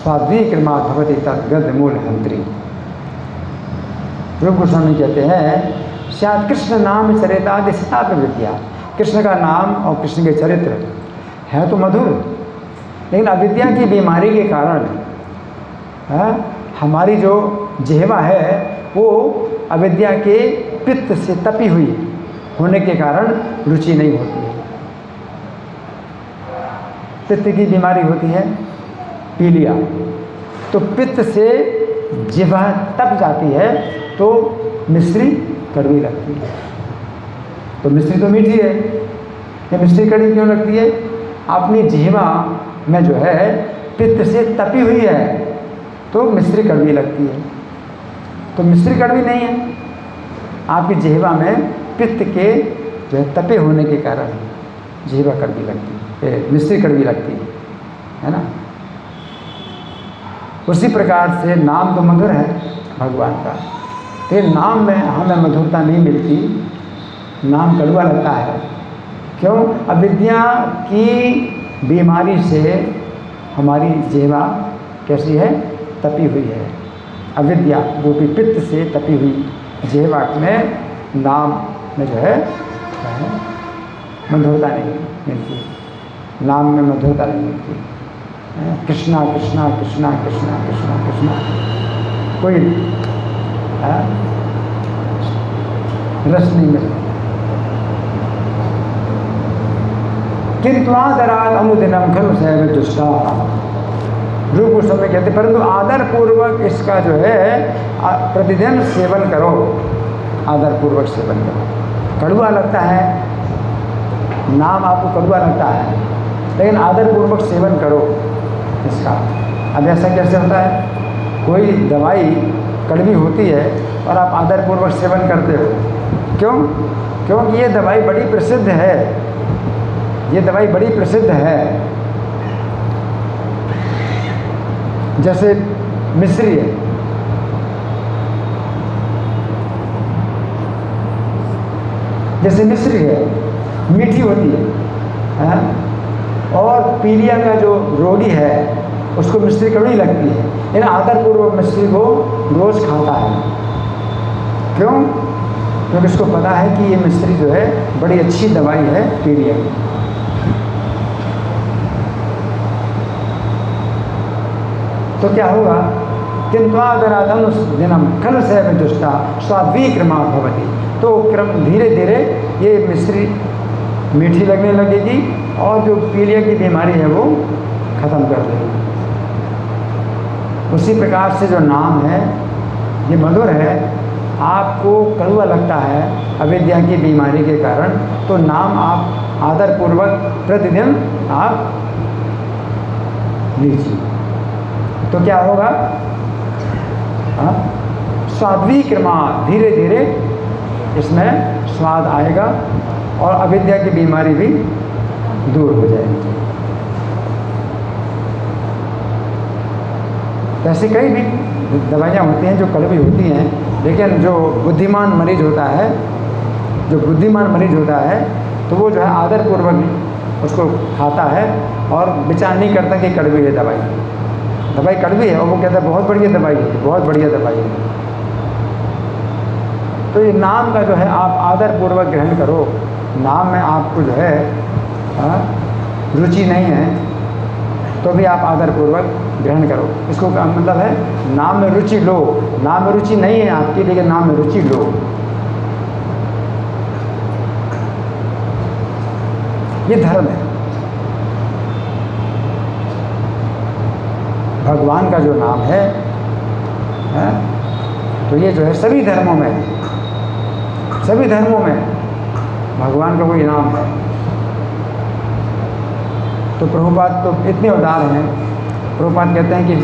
स्वाद्वी कृमा भवती तद्गद मूल हंत्री। रूप गोस्वामी कहते हैं स्यात् कृष्ण नाम चरिता दिशता विद्या, कृष्ण का नाम और कृष्ण के चरित्र है तो मधुर, लेकिन अविद्या की बीमारी के कारण हमारी जो जिह्वा है वो अविद्या के पित्त से तपी हुई होने के कारण रुचि नहीं होती है। पित्त की बीमारी होती है, पीलिया, तो पित्त से जिह्वा तप जाती है तो मिश्री कड़वी लगती है। तो मिश्री तो मीठी है, ये मिश्री कड़वी क्यों लगती है? अपनी जिह्वा में जो है पित्त से तपी हुई है तो मिश्री कड़वी लगती है। तो मिश्री कड़वी नहीं है, आपकी जिह्वा में पित्त के जो है तपे होने के कारण जिह्वा कड़वी लगती है, मिश्री कड़वी लगती है ना। उसी प्रकार से नाम तो मधुर है भगवान का, तो नाम में हमें मधुरता नहीं मिलती, नाम कड़वा लगता है। क्यों? अविद्या की बीमारी से हमारी जिह्वा कैसी है? तपी हुई है। अविद्या रूपी पित्त से तपी हुई जिह्वा में नाम में जो है मधुरता नहीं मिलती, नाम में मधुरता नहीं मिलती। कृष्णा कृष्णा कृष्णा कृष्णा कृष्णा कृष्णा, कोई रस नहीं मिलता। किंतु आदरात अनुदिनम खलु सहब दुष्टा, रूप गोस्वामी कहते परंतु आदर पूर्वक इसका जो है प्रतिदिन सेवन करो, आदर पूर्वक सेवन करो। कड़वा लगता है, नाम आपको कड़वा लगता है, लेकिन आदर पूर्वक सेवन करो इसका। अब ऐसा कैसे होता है? कोई दवाई कड़वी होती है और आप आदर पूर्वक सेवन करते हो, क्यों? क्योंकि ये दवाई बड़ी प्रसिद्ध है, ये दवाई बड़ी प्रसिद्ध है। जैसे मिश्री है, जैसे मिश्री है मीठी होती है, और पीलिया का जो रोगी है उसको मिश्री कड़वी लगती है, लेकिन आदरपूर्वक मिश्री को रोज खाता है। क्यों? क्योंकि उसको पता है कि ये मिश्री जो है बड़ी अच्छी दवाई है पीलिया की। तो क्या होगा? किंतु आदरादम दिनम खल सहब दुष्टा स्वाभिक्रमा भवति, तो क्रम धीरे धीरे ये मिश्री मीठी लगने लगेगी और जो पीलिया की बीमारी है वो खत्म कर देगी। उसी प्रकार से जो नाम है ये मधुर है, आपको कड़वा लगता है अविद्या की बीमारी के कारण, तो नाम आप आदरपूर्वक प्रतिदिन आप लीजिए, तो क्या होगा? स्वाभिक्रमा, धीरे धीरे इसमें स्वाद आएगा और अविद्या की बीमारी भी दूर हो जाएगी। ऐसी कई भी दवाइयाँ होती हैं जो कड़वी होती हैं, लेकिन जो बुद्धिमान मरीज होता है, जो बुद्धिमान मरीज होता है तो वो जो है आदरपूर्वक उसको खाता है और विचार नहीं करता कि कड़वी है दवाई, दवाई कड़वी है, और वो कहता है बहुत बढ़िया दवाई है, बहुत बढ़िया दवाई है। तो ये नाम का जो है आप आदरपूर्वक ग्रहण करो। नाम में आपको जो है रुचि नहीं है तो भी आप आदरपूर्वक ग्रहण करो। इसको क्या मतलब है? नाम में रुचि लो, नाम में रुचि नहीं है आपकी, लेकिन नाम में रुचि लो। ये धर्म है। भगवान का जो नाम है तो ये जो है सभी धर्मों में, सभी धर्मों में भगवान का कोई नाम है। तो प्रभुपाद तो इतने उदार हैं, प्रभुपाद कहते हैं कि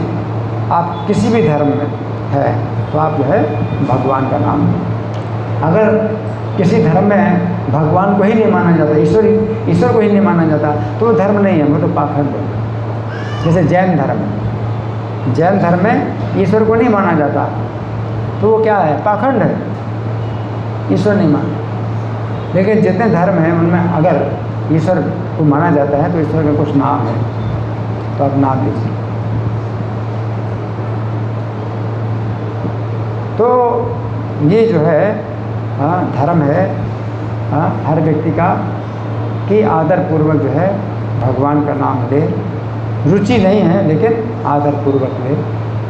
आप किसी भी धर्म में है तो आप जो है भगवान का नाम है। अगर किसी धर्म में भगवान को ही नहीं माना जाता, ईश्वर को ही नहीं माना जाता, तो वो धर्म नहीं है, वो तो पाखंड है। जैसे जैन धर्म है, जैन धर्म में ईश्वर को नहीं माना जाता तो वो क्या है? पाखंड है, ईश्वर नहीं माना। लेकिन जितने धर्म हैं उनमें अगर ईश्वर को माना जाता है तो ईश्वर का कुछ नाम है, तो आप नाम लीजिए। तो ये जो है धर्म है हर व्यक्ति का कि आदरपूर्वक जो है भगवान का नाम ले। रुचि नहीं है लेकिन आदरपूर्वक ले।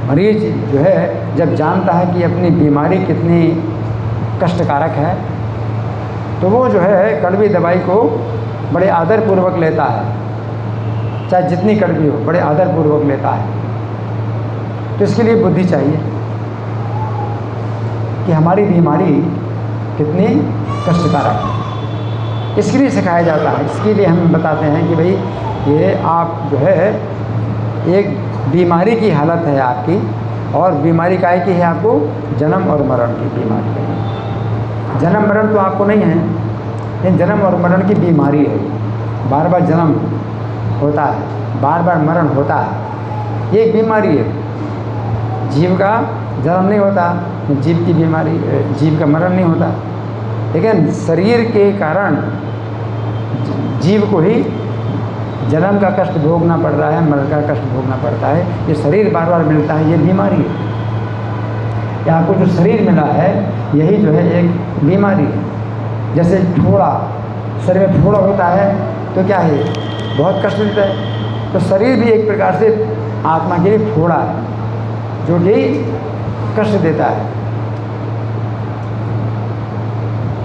मरीज जो है जब जानता है कि अपनी बीमारी कितनी कष्टकारक है तो वो जो है कड़वी दवाई को बड़े आदरपूर्वक लेता है, चाहे जितनी कड़वी हो, बड़े आदरपूर्वक लेता है। तो तो इसके लिए बुद्धि चाहिए कि हमारी बीमारी कितनी कष्टकारक है। इसके लिए सिखाया जाता है, इसके लिए हम बताते हैं कि भाई ये आप जो है एक बीमारी की हालत है आपकी, और बीमारी काहे की है आपको? जन्म और मरण की बीमारी है। जन्म मरण तो आपको नहीं है, लेकिन जन्म और मरण की बीमारी है। बार बार जन्म होता है, बार बार मरण होता है, ये एक बीमारी है। जीव का जन्म नहीं होता, जीव की बीमारी, जीव का मरण नहीं होता, लेकिन शरीर के कारण जीव को ही जन्म का कष्ट भोगना पड़ रहा है, मरण का कष्ट भोगना पड़ता है। ये शरीर बार बार मिलता है, ये बीमारी है। या आपको जो शरीर मिला है यही जो है एक बीमारी है। जैसे फोड़ा, शरीर में फोड़ा होता है तो क्या है? बहुत कष्ट देता है। तो शरीर भी एक प्रकार से आत्मा के लिए फोड़ा है जो कि कष्ट देता है।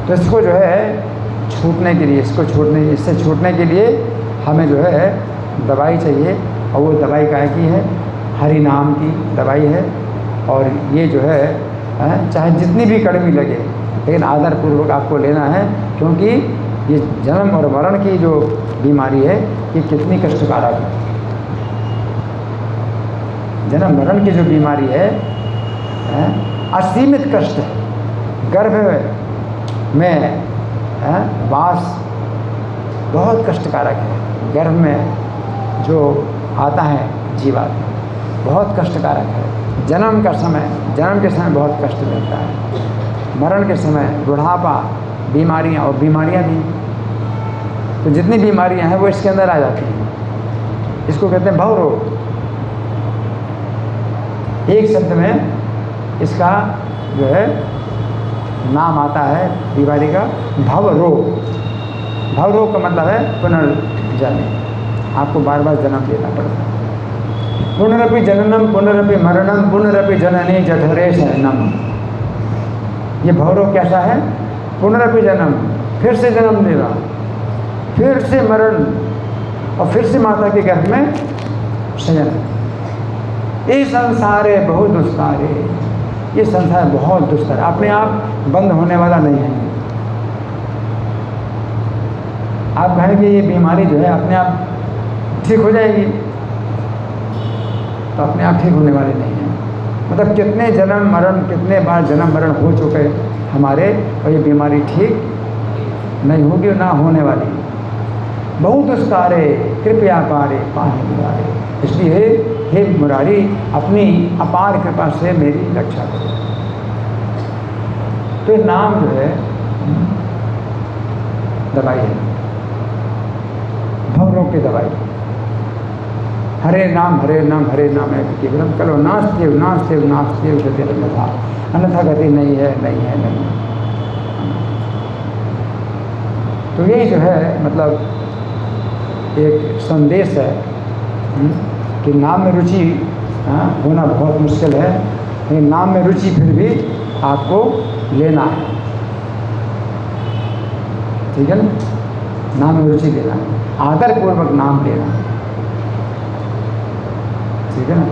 तो इसको जो है छूटने के लिए, इससे छूटने के लिए हमें जो है दवाई चाहिए, और वो दवाई काहे की है? हरि नाम की दवाई है। और ये जो है चाहे जितनी भी कड़वी लगे, लेकिन आदरपूर्वक आपको लेना है, क्योंकि ये जन्म और मरण की जो बीमारी है ये कितनी कष्टकारक है। जन्म मरण की जो बीमारी है असीमित कष्ट है। गर्भ में वास बहुत कष्टकारक है। गर्भ में जो आता है जीवात्मा बहुत कष्टकारक है। जन्म के समय बहुत कष्ट मिलता है। मरण के समय बुढ़ापा, बीमारियां, और बीमारियां भी, तो जितनी बीमारियां हैं वो इसके अंदर आ जाती हैं। इसको कहते हैं भवरोग। एक शब्द में इसका जो है नाम आता है बीमारी का, भवरोग। भवरोग का मतलब है पुनर्जन्म, आपको बार बार जन्म लेना पड़ता है। पुनरपि जननम पुनरपि मरणम पुनरपि जननी जठरे शयनम। ये भवरोग कैसा है? पुनरपि जन्म, फिर से जन्म लेना, फिर से मरण, और फिर से माता के गर्भ में शयन। ये संसारे बहुत दुस्तारे, ये संसार बहुत दुस्तर, अपने आप बंद होने वाला नहीं है। आप कहेंगे ये बीमारी जो है अपने आप ठीक हो जाएगी, तो अपने आप ठीक होने वाली नहीं है। मतलब कितने जन्म मरण, कितने बार जन्म मरण हो चुके हमारे, और ये बीमारी ठीक नहीं होगी और ना होने वाली। बहुत दुस्तारे कृपया पारे पाहे मुरारे। इसलिए हे मुरारी, अपनी अपार कृपा से मेरी रक्षा करो। तो नाम जो है दवाई है, भवरोग की दवाई। हरे नाम हरे नाम हरे नाम है केवलम, कलो नास्तेव नास्तेव नास्तेव गति अन्यथा, अन्यथा गति नहीं है, नहीं है, नहीं है। तो यही जो है मतलब एक संदेश है कि नाम में रुचि होना बहुत मुश्किल है, लेकिन नाम में रुचि फिर भी आपको लेना है। ठीक है ना? नाम में रुचि लेना है, आदरपूर्वक नाम लेना है। ठीक है ना?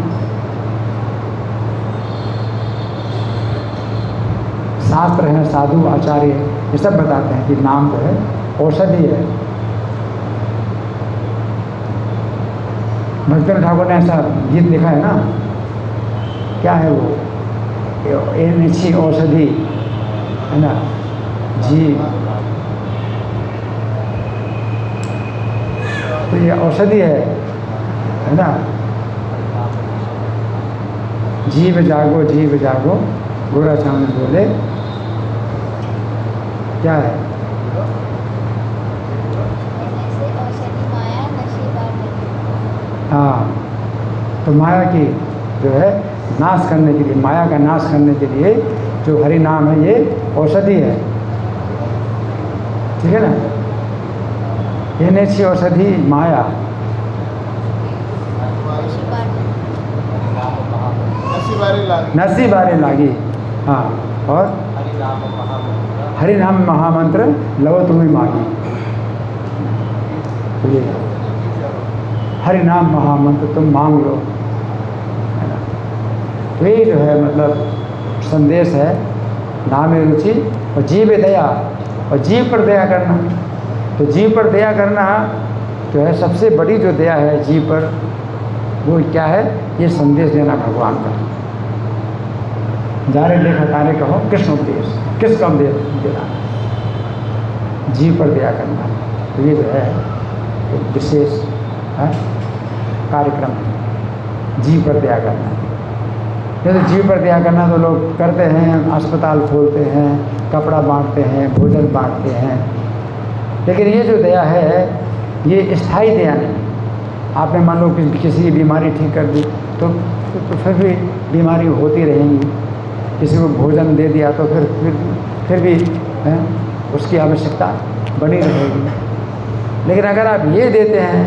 शास्त्र हैं, साधु आचार्य ये सब बताते हैं कि नाम जो है औषधि है। भक्तन ठाकुर ने ऐसा गीत लिखा है ना, क्या है वो? अच्छी औषधि है ना जी। तो ये औषधि है ना। जीव जागो गोरा चांद बोले, क्या है? हाँ, तो माया की जो है नाश करने के लिए, माया का नाश करने के लिए जो हरि नाम है ये औषधि है। ठीक है ना? ये नेची औषधि माया। नसी बारे लागी। हाँ, और हरि नाम महामंत्र लो तुम्हें मांगी। तो ये हरि नाम महामंत्र तुम मांग लो, है ना? तो यही जो है मतलब संदेश है, नाम है रुचि और जीव दया, और जीव पर दया करना। तो जीव पर दया करना जो है सबसे बड़ी जो दया है जीव पर, वो क्या है? ये संदेश देना भगवान का। जारे लेखा तारे कहो कृष्ण उपदेश, किसका उपदेश देना? जीव पर दया करना। तो ये जो है एक विशेष कार्यक्रम है, जीव पर दया करना। जैसे जीव पर दया करना तो लोग करते हैं, अस्पताल खोलते हैं, कपड़ा बांटते हैं, भोजन बांटते हैं, लेकिन ये जो दया है ये स्थायी दया नहीं। आपने मान लो कि किसी की बीमारी ठीक कर दी तो फिर भी बीमारी होती रहेंगी। किसी को भोजन दे दिया तो फिर भी उसकी आवश्यकता बनी रहेगी। लेकिन अगर आप ये देते हैं,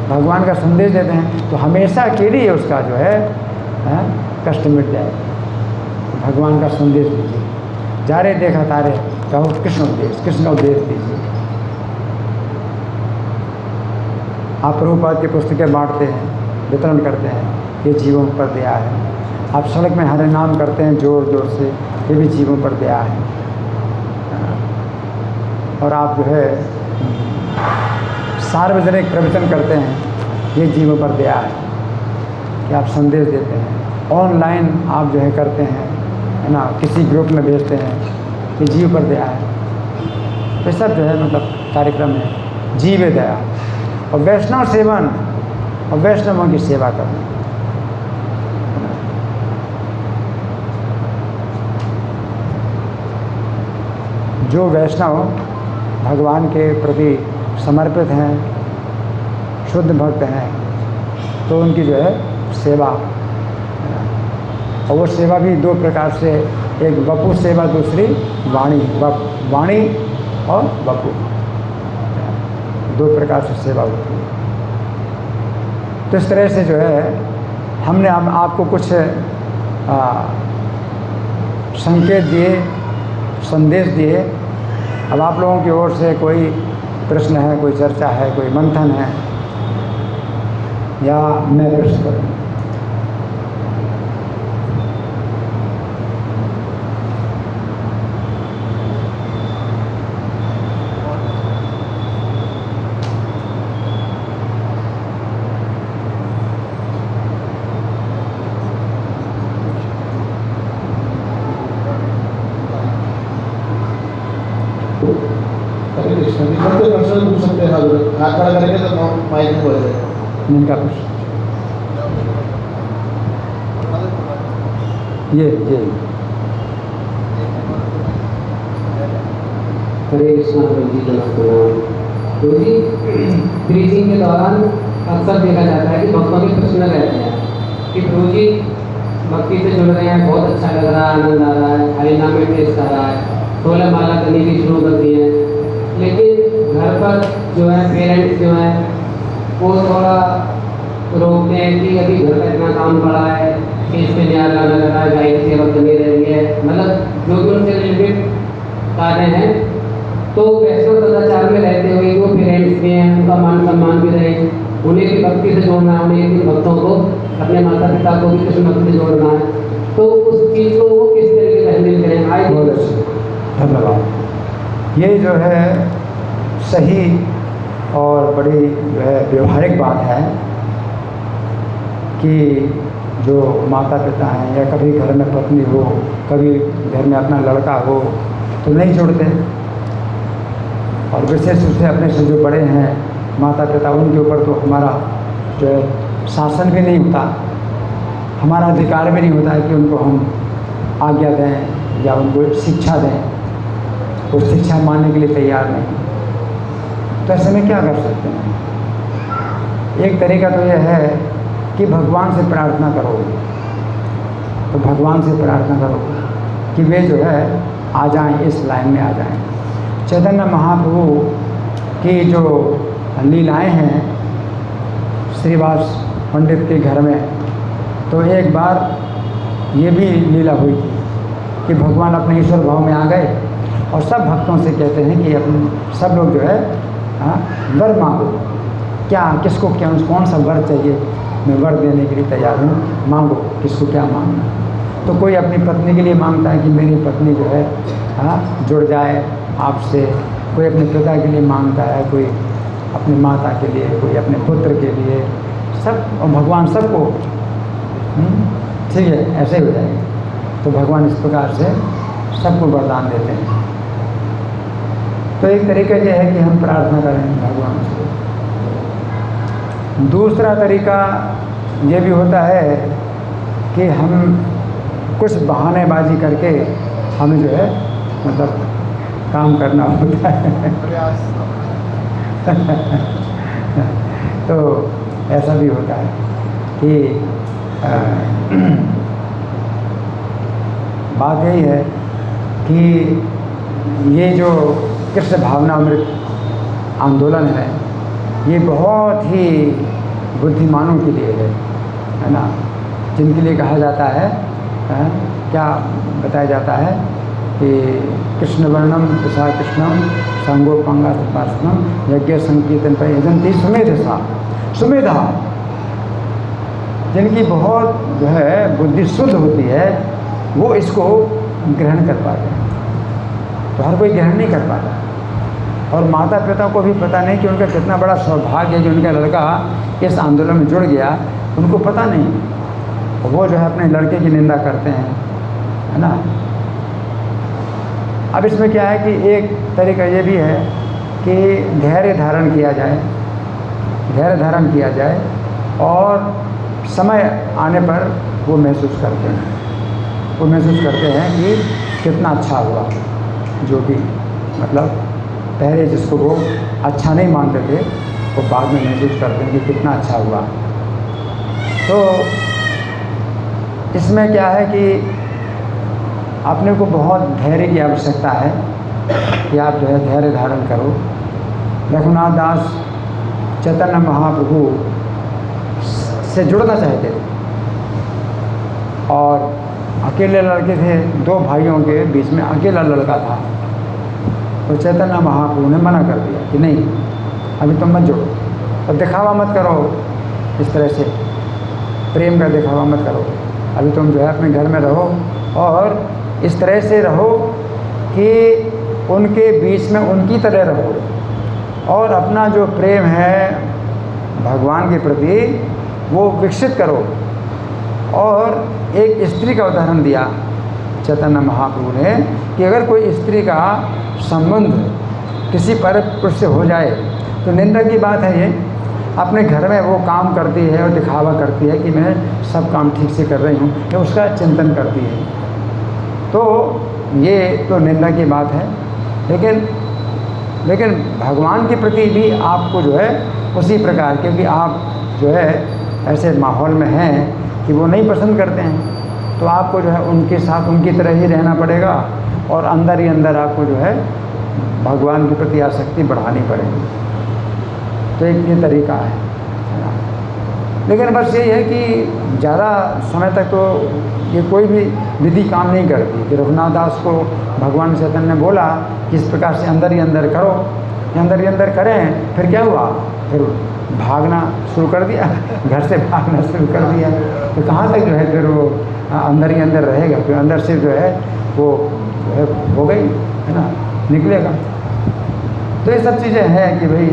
भगवान का संदेश देते हैं, तो हमेशा के लिए उसका जो है कष्ट मिट जाए। भगवान का संदेश दीजिए, जारे देखा तारे कहो कृष्ण उपदेश, कृष्ण का उपदेश दीजिए। आप प्रभुपाद की पुस्तकें बांटते हैं, वितरण करते हैं, ये जीवों पर दया है। आप सड़क में हरे नाम करते हैं जोर जोर से, ये भी जीवों पर दया है। और आप जो है सार्वजनिक प्रवचन करते हैं, ये जीवों पर दया है कि आप संदेश देते हैं। ऑनलाइन आप जो है करते हैं, है ना, किसी ग्रुप में भेजते हैं, ये जीव पर दया है। ये सब जो है मतलब कार्यक्रम है जीव दया। और वैष्णव सेवन और वैष्णवों की सेवा करना। जो वैष्णव भगवान के प्रति समर्पित हैं, शुद्ध भक्त हैं, तो उनकी जो है सेवा, और वो सेवा भी दो प्रकार से, एक वपु सेवा, दूसरी वाणी। वाणी और वपु, दो प्रकार से सेवा होती है। तो इस तरह से जो है हमने आपको कुछ संकेत दिए, संदेश दिए। अब आप लोगों की ओर से कोई प्रश्न है, कोई चर्चा है, कोई मंथन है, या मैं प्रश्न करूँ? प्रश्न पूछ सकते हैं, हाथ खड़ा करेंगे तो माइक में बोल जाएगा। इनका प्रश्न ये हरे कृष्णा जी तो जी प्रीचिंग के दौरान अक्सर देखा जाता है कि भक्तों के प्रश्न रहते हैं कि प्रभु जी भक्ति से जुड़ रहे हैं, बहुत अच्छा लग रहा है, आनंद आ रहा है, हरि नाम में टेस्ट आ रहा है, 16 माला करने की शुरू कर दी है, लेकिन घर पर जो है पेरेंट्स जो है वो थोड़ा रोकते हैं कि अभी घर का इतना काम पड़ा है कि इससे ध्यान लाना लग रहा है, गाय की सेवा करनी रही है, मतलब जो भी उनसे रिलेटेड कार्य हैं। तो वैष्णव सदाचार में रहते हुए वो पेरेंट्स भी हैं, उनका मान सम्मान भी रहे, उन्हें भी भक्ति से जोड़ना है, उन्हें भी भक्तों को, अपने माता पिता को भी कृष्ण भक्ति से जोड़ना है, तो उस चीज़ को वो किस तरीके से हैंडल करें? आए बहुत अच्छा, धन्यवाद। ये जो है सही और बड़ी जो है व्यवहारिक बात है कि जो माता पिता हैं, या कभी घर में पत्नी हो, कभी घर में अपना लड़का हो, तो नहीं जुड़ते। और विशेष रूप से अपने से जो बड़े हैं माता पिता, उनके ऊपर तो हमारा जो है शासन भी नहीं होता, हमारा अधिकार भी नहीं होता है कि उनको हम आज्ञा दें या उनको शिक्षा दें। वो शिक्षा मानने के लिए तैयार नहीं, तो ऐसे में क्या कर सकते हैं? एक तरीका तो यह है कि भगवान से प्रार्थना करो, तो भगवान से प्रार्थना करो कि वे जो है आ जाएं, इस लाइन में आ जाएं। चैतन्य महाप्रभु की जो लीलाएं हैं श्रीवास पंडित के घर में, तो एक बार ये भी लीला हुई कि भगवान अपने ईश्वर भाव में आ गए और सब भक्तों से कहते हैं कि अपने सब लोग जो है वर मांगो, क्या किसको क्या कौन सा वर चाहिए, मैं वर देने के लिए तैयार हूँ, मांगो, किसको क्या मांगना। तो कोई अपनी पत्नी के लिए मांगता है कि मेरी पत्नी जो है जुड़ जाए आपसे, कोई अपने पिता के लिए मांगता है, कोई अपनी माता के लिए, कोई अपने पुत्र के लिए, सब, और भगवान सबको ठीक है ऐसे ही हो जाएगा। तो भगवान इस प्रकार से सबको वरदान देते हैं। तो एक तरीका यह है कि हम प्रार्थना करें भगवान से। दूसरा तरीका ये भी होता है कि हम कुछ बहानेबाजी करके हमें जो है मतलब काम करना होता है तो ऐसा भी होता है कि बात यही है कि ये जो कृष्ण भावनामृत आंदोलन है, ये बहुत ही बुद्धिमानों के लिए है ना, जिनके लिए कहा जाता है क्या बताया जाता है कि कृष्ण वर्णम तुषा कृष्णम संगोपांगा सपासनम यज्ञ संकीर्तन पर यजंती सुमेधा, सुमेधा जिनकी बहुत जो है बुद्धि शुद्ध होती है, वो इसको ग्रहण कर पाते हैं। तो हर कोई ग्रहण नहीं कर पाता, और माता पिता को भी पता नहीं कि उनका कितना बड़ा सौभाग्य है कि उनका लड़का इस आंदोलन में जुड़ गया, उनको पता नहीं। वो जो है अपने लड़के की निंदा करते हैं, है ना। अब इसमें क्या है कि एक तरीका ये भी है कि धैर्य धारण किया जाए, धैर्य धारण किया जाए, और समय आने पर वो महसूस करते हैं, वो महसूस करते हैं कि कितना अच्छा हुआ। जो भी मतलब पहले जिसको वो अच्छा नहीं मानते थे, वो बाद में महसूस करते हैं कि कितना अच्छा हुआ। तो इसमें क्या है कि अपने को बहुत धैर्य की आवश्यकता है कि आप जो है धैर्य धारण करो। रघुनाथ दास चैतन्य महाप्रभु से जुड़ना चाहते थे, और अकेले लड़के थे, दो भाइयों के बीच में अकेला लड़का था। तो चैतन्य महाप्रभु ने मना कर दिया कि नहीं, अभी तुम मत जुड़ो, और दिखावा मत करो, इस तरह से प्रेम का दिखावा मत करो, अभी तुम जो है अपने घर में रहो, और इस तरह से रहो कि उनके बीच में उनकी तरह रहो, और अपना जो प्रेम है भगवान के प्रति वो विकसित करो। और एक स्त्री का उदाहरण दिया चैतन्य महाप्रभु ने कि अगर कोई स्त्री का संबंध किसी पर पुरुष से हो जाए तो निंदा की बात है ये। अपने घर में वो काम करती है और दिखावा करती है कि मैं सब काम ठीक से कर रही हूँ, ये उसका चिंतन करती है, तो ये तो निंदा की बात है। लेकिन भगवान के प्रति भी आपको जो है उसी प्रकार, क्योंकि आप जो है ऐसे माहौल में हैं कि वो नहीं पसंद करते हैं, तो आपको जो है उनके साथ उनकी तरह ही रहना पड़ेगा, और अंदर ही अंदर आपको जो है भगवान के प्रति आसक्ति बढ़ानी पड़ेगी। तो एक ये तरीका है ना। लेकिन बस यही है कि ज़्यादा समय तक तो ये कोई भी विधि काम नहीं करती। कि रघुनाथ दास को भगवान चैतन्य ने बोला कि इस प्रकार से अंदर ही अंदर करो, अंदर ही अंदर करें, फिर क्या हुआ, फिर भागना शुरू कर दिया, घर से भागना शुरू कर दिया। तो कहाँ तक जो है फिर वो अंदर ही अंदर रहेगा, फिर अंदर से जो है वो जो है हो गई है ना, निकलेगा। तो ये सब चीज़ें हैं कि भाई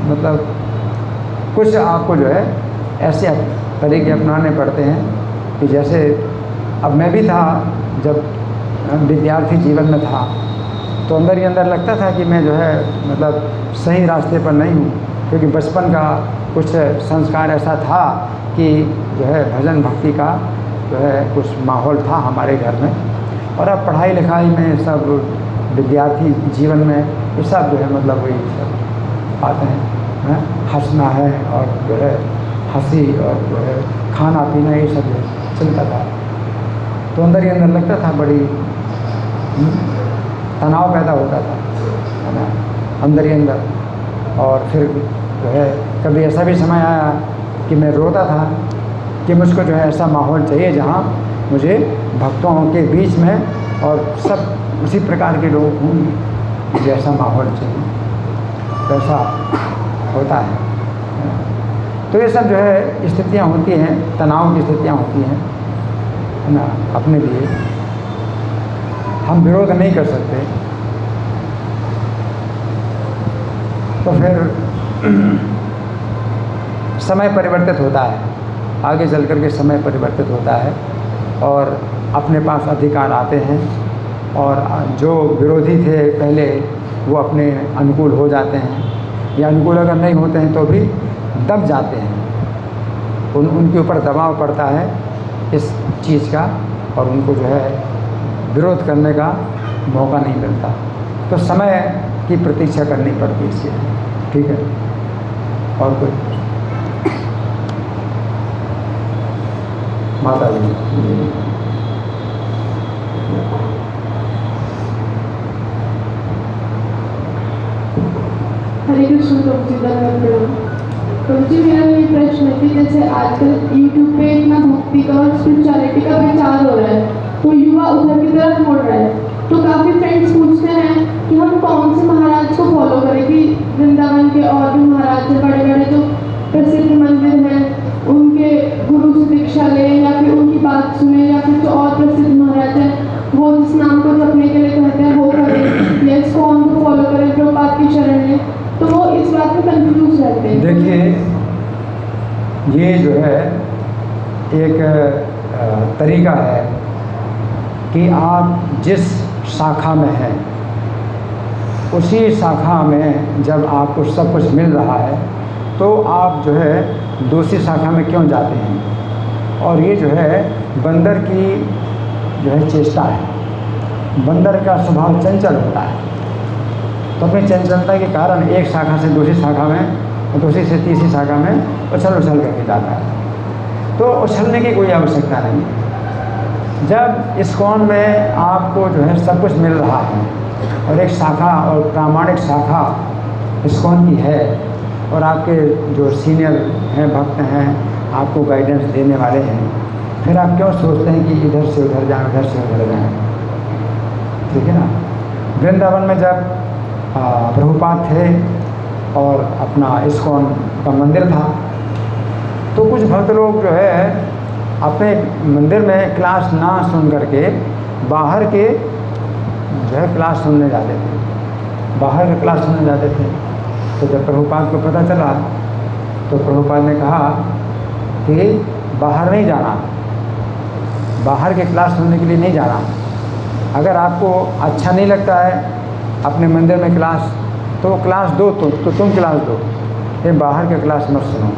मतलब कुछ आपको जो है ऐसे तरीके अपनाने पड़ते हैं कि जैसे अब मैं भी था, जब विद्यार्थी जीवन में था, तो अंदर ही अंदर लगता था कि मैं जो है मतलब सही रास्ते पर नहीं हूँ, क्योंकि बचपन का कुछ संस्कार ऐसा था कि जो है भजन भक्ति का जो है कुछ माहौल था हमारे घर में। और अब पढ़ाई लिखाई में सब विद्यार्थी जीवन में ये सब जो है मतलब वही सब बातें हैं, हंसना है और जो है हंसी और जो है खाना पीना, ये सब चलता था। तो अंदर ही अंदर लगता था बड़ी तनाव पैदा होता था, है ना, अंदर ही अंदर। और फिर जो है कभी ऐसा भी समय आया कि मैं रोता था कि मुझको जो है ऐसा माहौल चाहिए जहाँ मुझे भक्तों के बीच में और सब उसी प्रकार के लोग हों, मुझे ऐसा माहौल चाहिए। वैसा होता है। तो ये सब जो है स्थितियाँ होती हैं, तनाव की स्थितियाँ होती हैं, है ना। अपने लिए हम विरोध नहीं कर सकते, तो फिर समय परिवर्तित होता है, आगे चल कर के समय परिवर्तित होता है और अपने पास अधिकार आते हैं, और जो विरोधी थे पहले वो अपने अनुकूल हो जाते हैं, या अनुकूल अगर नहीं होते हैं तो भी दब जाते हैं। उनके ऊपर दबाव पड़ता है इस चीज़ का, और उनको जो है विरोध करने का मौका नहीं मिलता। तो समय की प्रतीक्षा करनी पड़ती है इसके लिए, ठीक है। और कोई माता जी? हरे कृष्ण प्रभु जी, धन्यवाद प्रणाम। प्रभु जी, मेरा ये प्रश्न है कि जैसे आजकल यूट्यूब पे इतना भक्ति का और स्पिरिचुअलिटी का प्रचार हो रहा है, तो युवा उधर की तरफ मुड़ रहा है, तो काफ़ी फ्रेंड्स पूछते हैं कि हम कौन से महाराज को फॉलो करें, कि वृंदावन के और भी महाराज हैं, बड़े बड़े जो प्रसिद्ध मंदिर हैं, उनके गुरु से दीक्षा लें, या फिर उनकी बात सुने, या फिर जो और प्रसिद्ध महाराज हैं वो जिस नाम को जपने के लिए कहते हैं वो करें, या इसको उनको फॉलो करें प्रभुपाद की शरण में, तो वो इस बात में कंफ्यूज रहते हैं। देखिए, ये जो है एक तरीका है कि आप जिस शाखा में हैं उसी शाखा में जब आपको सब कुछ मिल रहा है तो आप जो है दूसरी शाखा में क्यों जाते हैं। और ये जो है बंदर की जो है चेष्टा है। बंदर का स्वभाव चंचल होता है, तो अपनी चंचलता के कारण एक शाखा से दूसरी शाखा में और दूसरी से तीसरी शाखा में उछल उछल करके जाता है। तो उछलने की कोई आवश्यकता नहीं है। जब इस्कॉन में आपको जो है सब कुछ मिल रहा है और एक शाखा और प्रामाणिक शाखा इस्कॉन की है, और आपके जो सीनियर हैं, भक्त हैं, आपको गाइडेंस देने वाले हैं, फिर आप क्यों सोचते हैं कि इधर से उधर जाएं, उधर से उधर जाएं, ठीक है ना। वृंदावन में जब प्रभुपाद थे और अपना इस्कॉन का मंदिर था, तो कुछ भक्त लोग जो है अपने मंदिर में क्लास ना सुन करके बाहर के जो है क्लास सुनने जाते थे, बाहर के क्लास सुनने जाते थे। तो जब प्रभुपाद को पता चला तो प्रभुपाद ने कहा कि बाहर नहीं जाना, बाहर के क्लास सुनने के लिए नहीं जाना। अगर आपको अच्छा नहीं लगता है अपने मंदिर में क्लास, तो क्लास दो, तो तुम क्लास दो, ये बाहर के क्लास मत सुनो।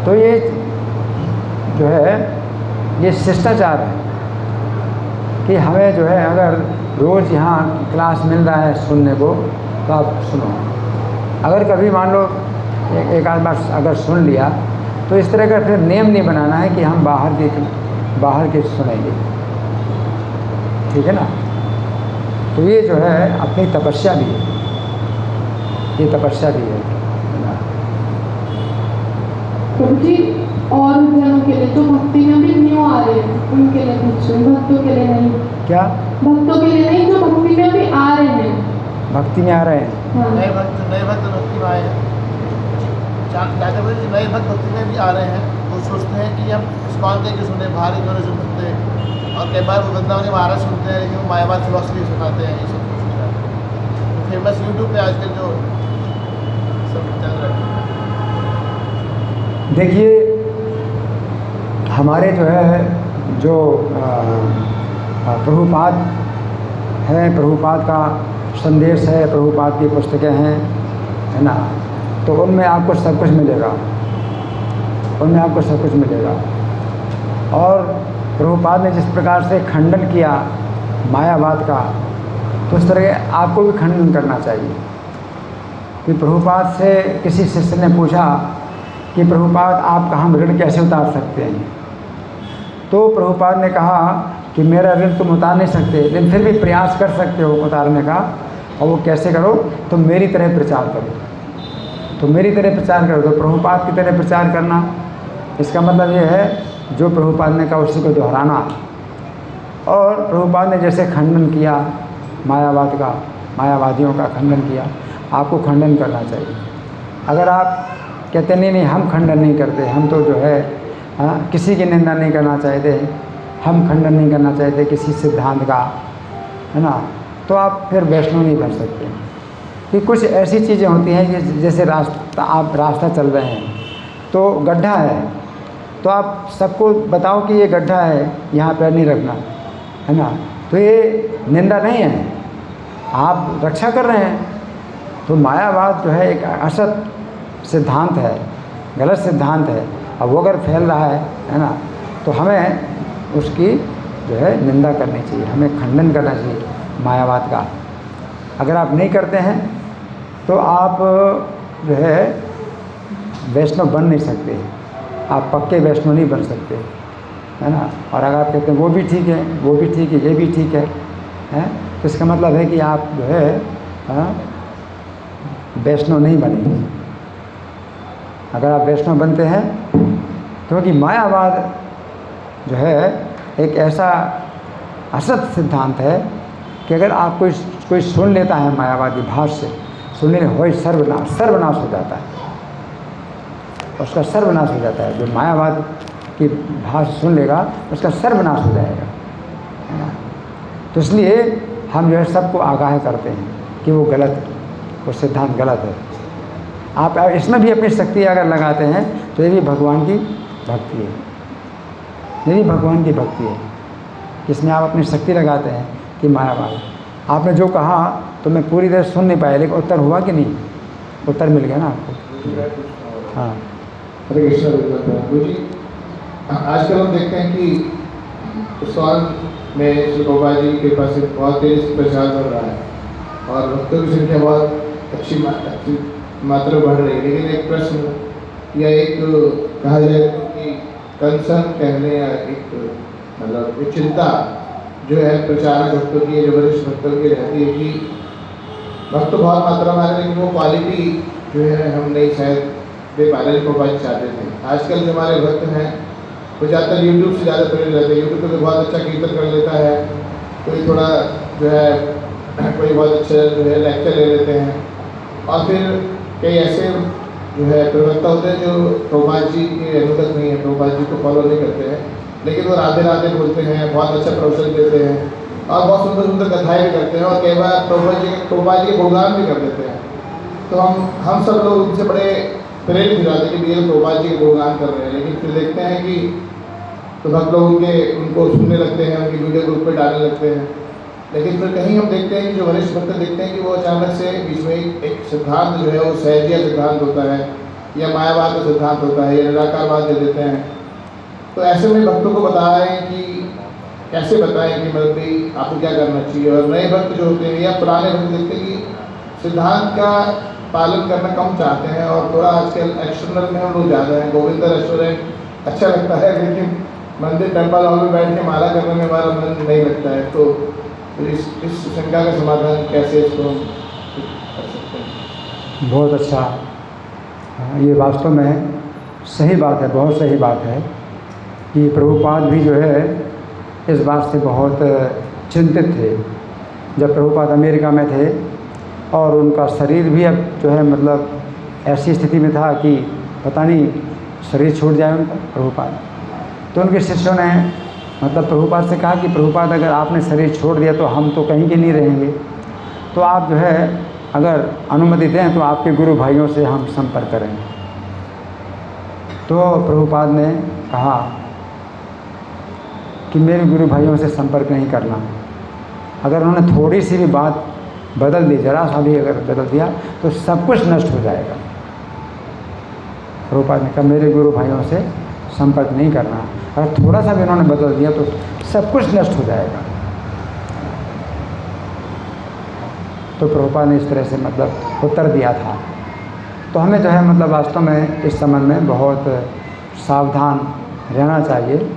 तो ये जो है ये शिष्टाचार है कि हमें जो है अगर रोज़ यहाँ क्लास मिल रहा है सुनने को तो आप सुनो। अगर कभी मान लो एक आध बार अगर सुन लिया तो इस तरह का फिर नियम नहीं बनाना है कि हम बाहर के सुनेंगे, ठीक है ना। तो ये जो है अपनी तपस्या भी है, ये तपस्या भी है। प्रभु जी, और जनों के लिए तो भक्ति में भी न्यू आ रहे हैं, उनके लिए पूछो, भक्तों के लिए नहीं। क्या? भक्तों के लिए नहीं, जो भक्ति में भी आ रहे हैं, भक्ति में आ रहे हैं। हाँ। नए भक्त भक्ति में आए हैं, चाहते बोले नए भक्त भक्ति में भी आ रहे हैं। वो सोचते हैं कि हम इस्कॉन के सुने, बाहर इन्होंने सुनते हैं, और कई बार वृंदावन के महाराज सुनते हैं, लेकिन वो मायावाद फिलॉसफी सुनाते हैं, ये सब कुछ। फेमस यूट्यूब पे आजकल जो सब चल रहा है। देखिए, हमारे जो है जो प्रभुपाद हैं, प्रभुपाद का संदेश है, प्रभुपाद की पुस्तकें हैं, है ना, तो उनमें आपको सब कुछ मिलेगा, उनमें आपको सब कुछ मिलेगा। और प्रभुपाद ने जिस प्रकार से खंडन किया मायावाद का, तो उस तरह आपको भी खंडन करना चाहिए। कि प्रभुपाद से किसी शिष्य ने पूछा कि प्रभुपाद आपका हम ऋण कैसे उतार सकते हैं, तो प्रभुपाद ने कहा कि मेरा ऋण तुम उतार नहीं सकते, लेकिन फिर भी प्रयास कर सकते हो उतारने का। और वो कैसे करो? तो मेरी तरह प्रचार करो, तो मेरी तरह प्रचार करो। तो प्रभुपाद की तरह प्रचार करना, इसका मतलब ये है जो प्रभुपाद ने कहा उसी को दोहराना। और प्रभुपाद ने जैसे खंडन किया मायावाद का, मायावादियों का खंडन किया, आपको खंडन करना चाहिए। अगर आप कहते नहीं हम खंडन नहीं करते, हम तो जो है किसी की निंदा नहीं करना चाहते, हम खंडन नहीं करना चाहते किसी सिद्धांत का, है ना, तो आप फिर वैष्णव नहीं बन सकते। कि कुछ ऐसी चीज़ें होती हैं कि जैसे आप रास्ता चल रहे हैं तो गड्ढा है, तो आप सबको बताओ कि ये गड्ढा है, यहाँ पैर नहीं रखना, है ना, तो ये निंदा नहीं है, आप रक्षा कर रहे हैं। तो मायावाद जो है एक असत सिद्धांत है, गलत सिद्धांत है। अब वो अगर फैल रहा है ना, तो हमें उसकी जो है निंदा करनी चाहिए, हमें खंडन करना चाहिए मायावाद का। अगर आप नहीं करते हैं तो आप जो है वैष्णव बन नहीं सकते, आप पक्के वैष्णव नहीं बन सकते, है ना। और अगर आप कहते हैं वो भी ठीक है, वो भी ठीक है, ये भी ठीक है, तो इसका मतलब है कि आप जो है वैष्णव नहीं बनेंगे। अगर आप वैष्णव बनते हैं, क्योंकि मायावाद जो है एक ऐसा असत सिद्धांत है कि अगर आप कोई सुन लेता है मायावादी भाष्य सुनने हो, सर्वनाश हो जाता है, उसका सर्वनाश हो जाता है। जो मायावाद की भाष्य सुन लेगा उसका सर्वनाश हो जाएगा, है ना। तो इसलिए हम जो है सबको आगाह करते हैं कि वो गलत है, वो सिद्धांत गलत है। आप इसमें भी अपनी शक्ति अगर लगाते हैं तो ये भी भगवान की भक्ति है, ये भी भगवान की भक्ति है, इसमें आप अपनी शक्ति लगाते हैं कि मायावाद। आपने जो कहा तो मैं पूरी तरह सुन नहीं पाया, लेकिन उत्तर हुआ कि नहीं? उत्तर मिल गया ना आपको? हाँ। हरे कृष्ण जी, आजकल हम देखते हैं कि स्वान में श्री गोपाल जी के पास बहुत तेज प्रचार बढ़ रहा है और भक्तों की संख्या बहुत अच्छी मात्रा बढ़ रही है। लेकिन एक प्रश्न या एक कहा जाए कि कंसर्न कहने या एक मतलब एक चिंता जो है प्रचारक भक्तों की, जो वरिष्ठ भक्तों की रहती है कि भक्त बहुत मात्रा में आ रहे हैं, लेकिन वो क्वालिटी जो है हम नहीं शायद दे पा रहे जो गोपाल चाहते थे। आजकल जो हमारे भक्त हैं वो ज़्यादातर यूट्यूब से ज़्यादा प्रेरित रहते हैं। यूट्यूब पर बहुत अच्छा कीर्तन कर लेता है, कोई थोड़ा जो है कोई बहुत अच्छा जो है लेक्चर ले लेते हैं, और फिर कई ऐसे जो है प्रवक्ता होते हैं जो प्रभुपाद जी के अनुगत नहीं है, प्रभुपाद जी को फॉलो नहीं करते हैं, लेकिन वो राधे राधे बोलते हैं, बहुत अच्छा प्रवचन देते हैं और बहुत सुंदर सुंदर कथाएँ भी करते हैं, और कई बार प्रभुपाद जी के गुणगान भी कर देते हैं। तो हम सब लोग उनसे बड़े प्रेरित हो जाते हैं कि ये प्रभुपाद जी के गुणगान कर रहे हैं, लेकिन फिर देखते हैं कि तो भक्त लोग उनको सुनने लगते हैं, उनकी वीडियो ग्रुप पे डालने लगते हैं। लेकिन फिर कहीं हम देखते हैं कि जो वरिष्ठ भक्त देखते हैं कि वो अचानक से बीच में एक सिद्धांत जो है वो सहजिया सिद्धांत होता है या मायावाद का सिद्धांत होता है या निराकारवाद दे देते हैं। तो ऐसे में भक्तों को बताएं कि कैसे बताएं कि मतलब भाई आपको क्या करना चाहिए। और नए भक्त जो होते हैं या पुराने भक्त देखते हैं कि सिद्धांत का पालन करना कम चाहते हैं और थोड़ा आजकल एक्सटर्नल में हम लोग ज़्यादा हैं। गोविंदा रेस्टोरेंट अच्छा लगता है, लेकिन मंदिर टेम्पल हॉल में बैठ के माला करने में हमारा मन नहीं लगता है। तो इस शंका का समाधान कैसे इसको कर सकते हैं? बहुत अच्छा, ये वास्तव में सही बात है, बहुत सही बात है कि प्रभुपाद भी जो है इस बात से बहुत चिंतित थे। जब प्रभुपाद अमेरिका में थे और उनका शरीर भी अब जो है मतलब ऐसी स्थिति में था कि पता नहीं शरीर छूट जाए उनका प्रभुपाद। तो उनके शिष्यों ने मतलब प्रभुपाद से कहा कि प्रभुपाद अगर आपने शरीर छोड़ दिया तो हम तो कहीं के नहीं रहेंगे, तो आप जो है अगर अनुमति दें तो आपके गुरु भाइयों से हम संपर्क करें। तो प्रभुपाद ने कहा कि मेरे गुरु भाइयों से संपर्क नहीं करना। अगर उन्होंने थोड़ी सी भी बात बदल दी, जरा सा भी अगर बदल दिया तो सब कुछ नष्ट हो जाएगा। प्रभुपाद ने कहा मेरे गुरु भाइयों से संपर्क नहीं करना, अगर थोड़ा सा भी उन्होंने बदल दिया तो सब कुछ नष्ट हो जाएगा। तो प्रभुपाद ने इस तरह से मतलब उत्तर दिया था। तो हमें जो है मतलब वास्तव में इस संबंध में बहुत सावधान रहना चाहिए।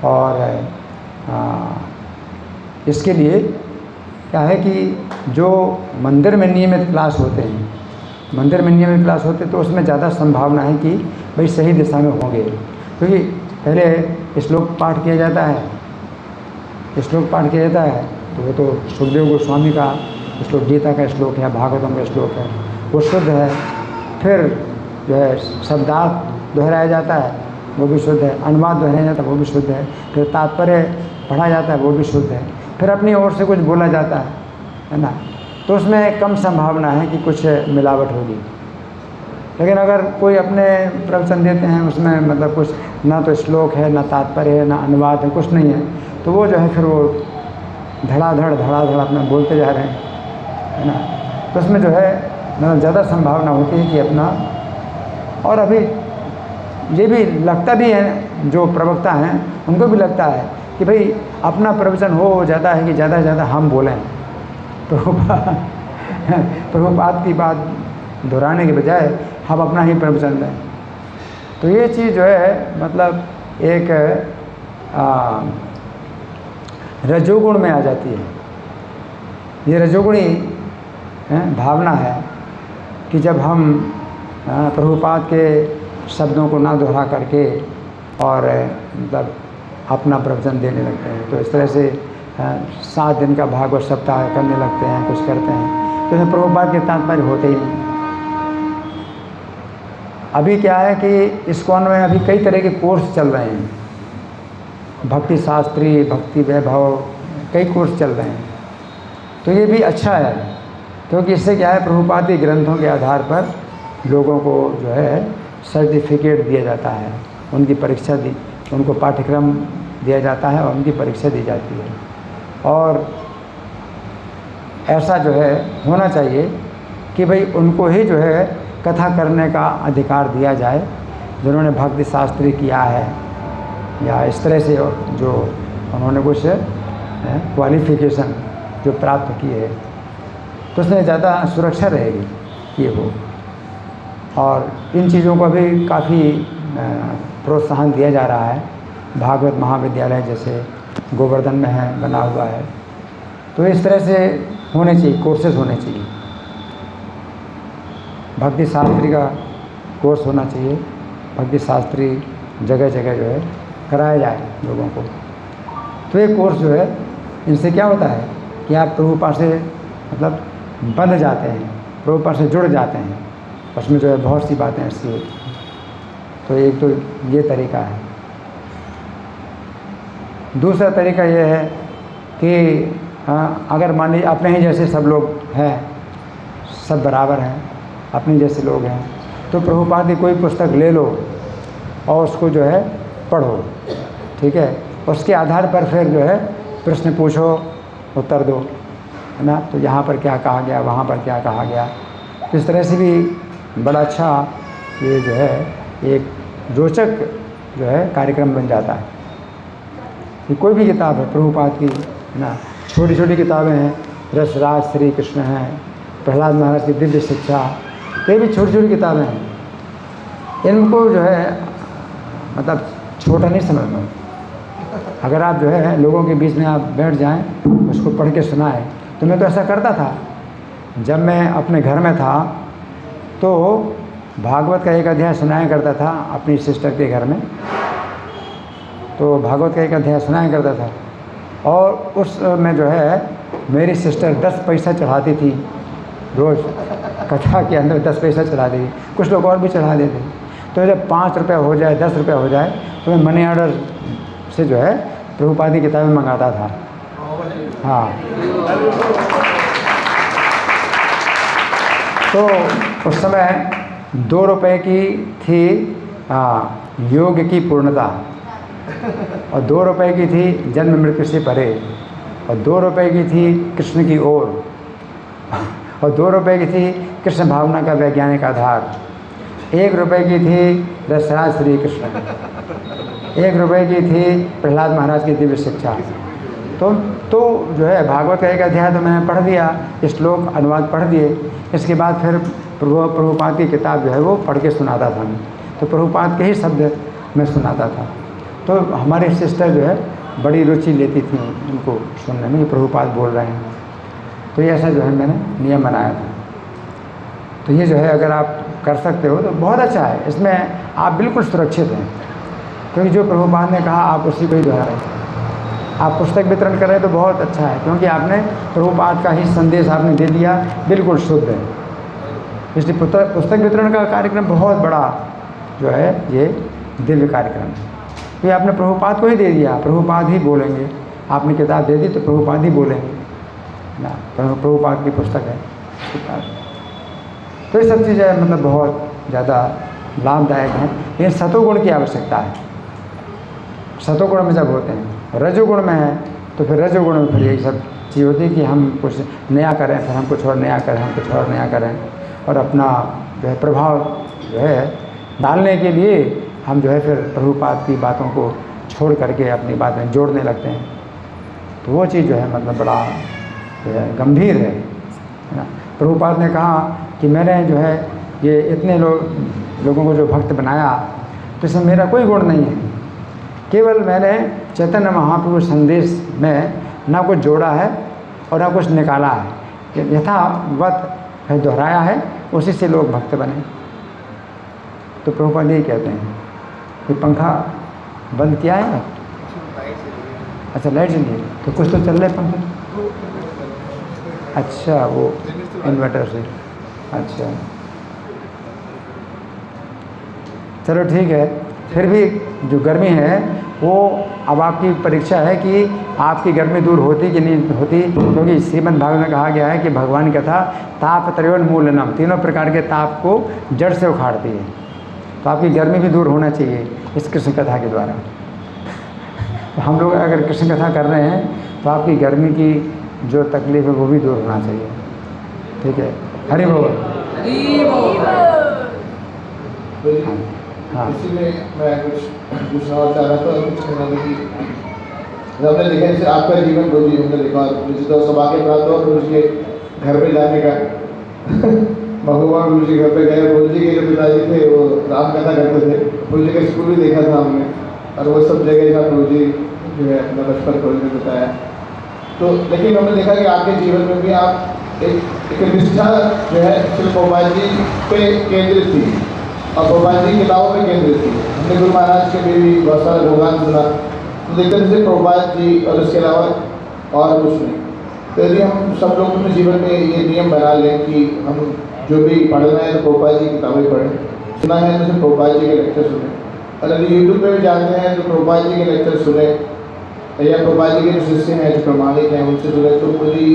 और इसके लिए क्या है कि जो मंदिर में नियमित क्लास होते हैं, मंदिर में नियमित क्लास होते तो उसमें ज़्यादा संभावना है कि भाई सही दिशा में होंगे। क्योंकि पहले श्लोक पाठ किया जाता है, श्लोक पाठ किया जाता है तो वो तो सुखदेव गोस्वामी का श्लोक, गीता का श्लोक है, भागवतम का श्लोक है, वो शुद्ध है। फिर जो है शब्दार्थ दोहराया जाता है, वो भी शुद्ध है। अनुवाद दोहराया जाता है, वो भी शुद्ध है। फिर तात्पर्य पढ़ा जाता है, वो भी शुद्ध है। फिर अपनी ओर से कुछ बोला जाता है ना, तो उसमें कम संभावना है कि कुछ मिलावट होगी। लेकिन अगर कोई अपने प्रवचन देते हैं, उसमें मतलब कुछ ना तो श्लोक है, ना तात्पर्य है, ना अनुवाद है, कुछ नहीं है, तो वो जो है फिर वो धड़ाधड़ अपना बोलते जा रहे हैं, है ना। तो उसमें जो है मतलब ज़्यादा संभावना होती है कि अपना, और अभी ये भी लगता भी है, जो प्रवक्ता हैं उनको भी लगता है कि भाई अपना प्रवचन हो ज़्यादा है कि ज़्यादा से ज़्यादा हम बोलें। प्रभुपाद की बात दोहराने के बजाय हम अपना ही प्रवचन दें। तो ये चीज़ जो है मतलब एक रजोगुण में आ जाती है। ये रजोगुणी भावना है कि जब हम प्रभुपाद के शब्दों को ना दोहरा करके और मतलब अपना प्रवचन देने लगते हैं, तो इस तरह से 7 दिन का भागवत सप्ताह करने लगते हैं, कुछ करते हैं, तो इसमें प्रभुपाद के तात्पर्य होते ही नहीं। अभी क्या है कि इस्कॉन में अभी कई तरह के कोर्स चल रहे हैं, भक्ति शास्त्री, भक्ति वैभव, कई कोर्स चल रहे हैं। तो ये भी अच्छा है, क्योंकि इससे क्या है, प्रभुपाद के ग्रंथों के आधार पर लोगों को जो है सर्टिफिकेट दिया जाता है, उनकी परीक्षा दी, उनको पाठ्यक्रम दिया जाता है और उनकी परीक्षा दी जाती है। और ऐसा जो है होना चाहिए कि भाई उनको ही जो है कथा करने का अधिकार दिया जाए, जिन्होंने भक्ति शास्त्री किया है या इस तरह से जो उन्होंने कुछ क्वालिफिकेशन जो प्राप्त की है, तो उसमें ज़्यादा सुरक्षा रहेगी कि हो। और इन चीज़ों को भी काफ़ी प्रोत्साहन दिया जा रहा है। भागवत महाविद्यालय जैसे गोवर्धन में है, बना हुआ है। तो इस तरह से होने चाहिए, कोर्सेज होने चाहिए। भक्ति शास्त्री का कोर्स होना चाहिए, भक्ति शास्त्री जगह जगह जो है कराया जाए लोगों को। तो ये कोर्स जो है, इनसे क्या होता है कि आप प्रभुपाद से मतलब बंध जाते हैं, प्रभुपाद से जुड़ जाते हैं। उसमें जो है बहुत सी बातें ऐसी होती हैं। तो एक तो ये तरीका है। दूसरा तरीका ये है कि अगर मान लीजिए अपने ही जैसे सब लोग हैं, सब बराबर हैं, अपने जैसे लोग हैं, तो प्रभुपाद की कोई पुस्तक ले लो और उसको जो है पढ़ो, ठीक है। उसके आधार पर फिर जो है प्रश्न पूछो, उत्तर दो, है ना। तो यहाँ पर क्या कहा गया, वहाँ पर क्या कहा गया, तो इस तरह से भी बड़ा अच्छा ये जो है एक रोचक जो है कार्यक्रम बन जाता है। कि कोई भी किताब है प्रभुपाद की, है ना, छोटी छोटी किताबें हैं, रसराज श्री कृष्ण हैं, प्रहलाद महाराज की दिव्य शिक्षा, ये भी छोटी छोटी किताबें हैं। इनको जो है मतलब छोटा नहीं समझना। अगर आप जो है लोगों के बीच में आप बैठ जाएं, उसको पढ़ के सुनाएं, तो मैं तो ऐसा करता था। जब मैं अपने घर में था तो भागवत का एक अध्याय सुनाया करता था अपनी सिस्टर के घर में, तो भागवत का एक अध्याय सुनाया करता था। और उसमें जो है मेरी सिस्टर 10 पैसा चढ़ाती थी रोज़, कथा के अंदर 10 पैसा चढ़ाती थी, कुछ लोग और भी चढ़ा देते। तो जब 5 रुपये हो जाए, 10 रुपये हो जाए, तो मैं मनी ऑर्डर से जो है प्रभुपाद की किताबें मंगाता था। हाँ, तो उस समय 2 रुपये की थी योग की पूर्णता, और 2 रुपये की थी जन्म मृत्यु से परे, और 2 रुपये की थी कृष्ण की ओर, और 2 रुपये की थी कृष्ण भावना का वैज्ञानिक आधार, 1 रुपये की थी रसराज श्री कृष्ण, 1 रुपये की थी प्रहलाद महाराज की दिव्य शिक्षा। तो जो है भागवत का एक अध्याय तो मैंने पढ़ दिया, श्लोक अनुवाद पढ़ दिए। इसके बाद फिर प्रभुपाद की किताब जो है वो पढ़ के सुनाता था मैं, तो प्रभुपाद के ही शब्द मैं सुनाता था। तो हमारे सिस्टर जो है बड़ी रुचि लेती थी उनको सुनने में, प्रभुपाद बोल रहे हैं। तो ये ऐसा जो है मैंने नियम बनाया था। तो ये जो है अगर आप कर सकते हो तो बहुत अच्छा है, इसमें आप बिल्कुल सुरक्षित हैं, क्योंकि जो प्रभुपाद ने कहा आप उसी को ही दोहराएं। आप पुस्तक वितरण कर रहे हैं तो बहुत अच्छा है, क्योंकि आपने प्रभुपाद का ही संदेश आपने दे दिया, बिल्कुल शुद्ध है। इसलिए पुस्तक वितरण का कार्यक्रम बहुत बड़ा जो है ये दिव्य कार्यक्रम है। ये आपने प्रभुपाद को ही दे दिया, प्रभुपाद ही बोलेंगे। आपने किताब दे दी तो प्रभुपाद ही बोलेंगे ना, प्रभुपाद की पुस्तक है। तो ये सब चीज़ें मतलब बहुत ज़्यादा लाभदायक हैं। लेकिन सतोगुण की आवश्यकता है। सतोगुण में जब होते हैं, रजोगुण में है तो फिर रजोगुण में फिर यही सब चीज़ होती है कि हम कुछ नया करें, फिर हम कुछ और नया करें, हम कुछ और नया करें, और अपना जो है प्रभाव जो है डालने के लिए हम जो है फिर प्रभुपाद की बातों को छोड़ करके अपनी बातें जोड़ने लगते हैं। तो वो चीज़ जो है मतलब बड़ा जो है गंभीर है ना। प्रभुपाद ने कहा कि मैंने जो है ये इतने लोगों को जो भक्त बनाया तो इसमें मेरा कोई गुण नहीं है, केवल मैंने चैतन्य महाप्रभु संदेश में ना कुछ जोड़ा है और ना कुछ निकाला है, यथावत है दोहराया है, उसी से लोग भक्त बने। तो प्रभुपाद यही कहते हैं कि पंखा बंद किया है, अच्छा लाइट जल रही, तो कुछ तो चल रहे पंखे, अच्छा वो इन्वर्टर से, अच्छा चलो ठीक है। फिर भी जो गर्मी है वो अब आपकी परीक्षा है कि आपकी गर्मी दूर होती कि नहीं होती, क्योंकि श्रीमद् भागवत में कहा गया है कि भगवान की कथा ताप त्रयोन्मूलनम, तीनों प्रकार के ताप को जड़ से उखाड़ती है। तो आपकी गर्मी भी दूर होना चाहिए इस कृष्ण कथा के द्वारा। तो हम लोग अगर कृष्ण कथा कर रहे हैं तो आपकी गर्मी की जो तकलीफ है वो भी दूर होना चाहिए, ठीक है। हरि बोल। हाँ इसीलिए मैं कुछ पूछना और चाह रहा था और कुछ कहना था कि हमने देखा जैसे आपका जीवन रोजी हमने देखा, मुझे तो सौभाग्य प्राप्त हुआ गुरु जी के घर पे जाने का। भगवान गुरु जी घर पे गए, गुरु जी के जो पिताजी थे वो राम कथा करते थे, गुरु जी का स्कूल भी देखा था हमने, और वो सब जगह जहाँ गुरु जी जो है अपना बचपन गुरु जी बताया। तो लेकिन हमने देखा कि आपके जीवन में भी आप एक निष्ठा जो है सिर्फ भगवान जी पे केंद्रित थी और भगवान जी किताबों में केंद्रित थी। हमने गुरु महाराज के भी बहुत सारा भगवान सुना, तो देखते थे प्रभुपाद जी और उसके अलावा और कुछ नहीं। तो यदि हम सब लोग अपने जीवन में ये नियम बना लें कि हम जो भी पढ़ना है तो प्रभुपाद जी की किताबें पढ़ें, सुना है तो सिर्फ प्रभुपाद जी के लेक्चर सुने, और यदि यूट्यूब पे भी जाते हैं तो प्रभुपाद जी के लेक्चर सुने, या प्रभुपाद जी के जो शिष्य हैं जो प्रमाणिक हैं उनसे सुने, तो मुझे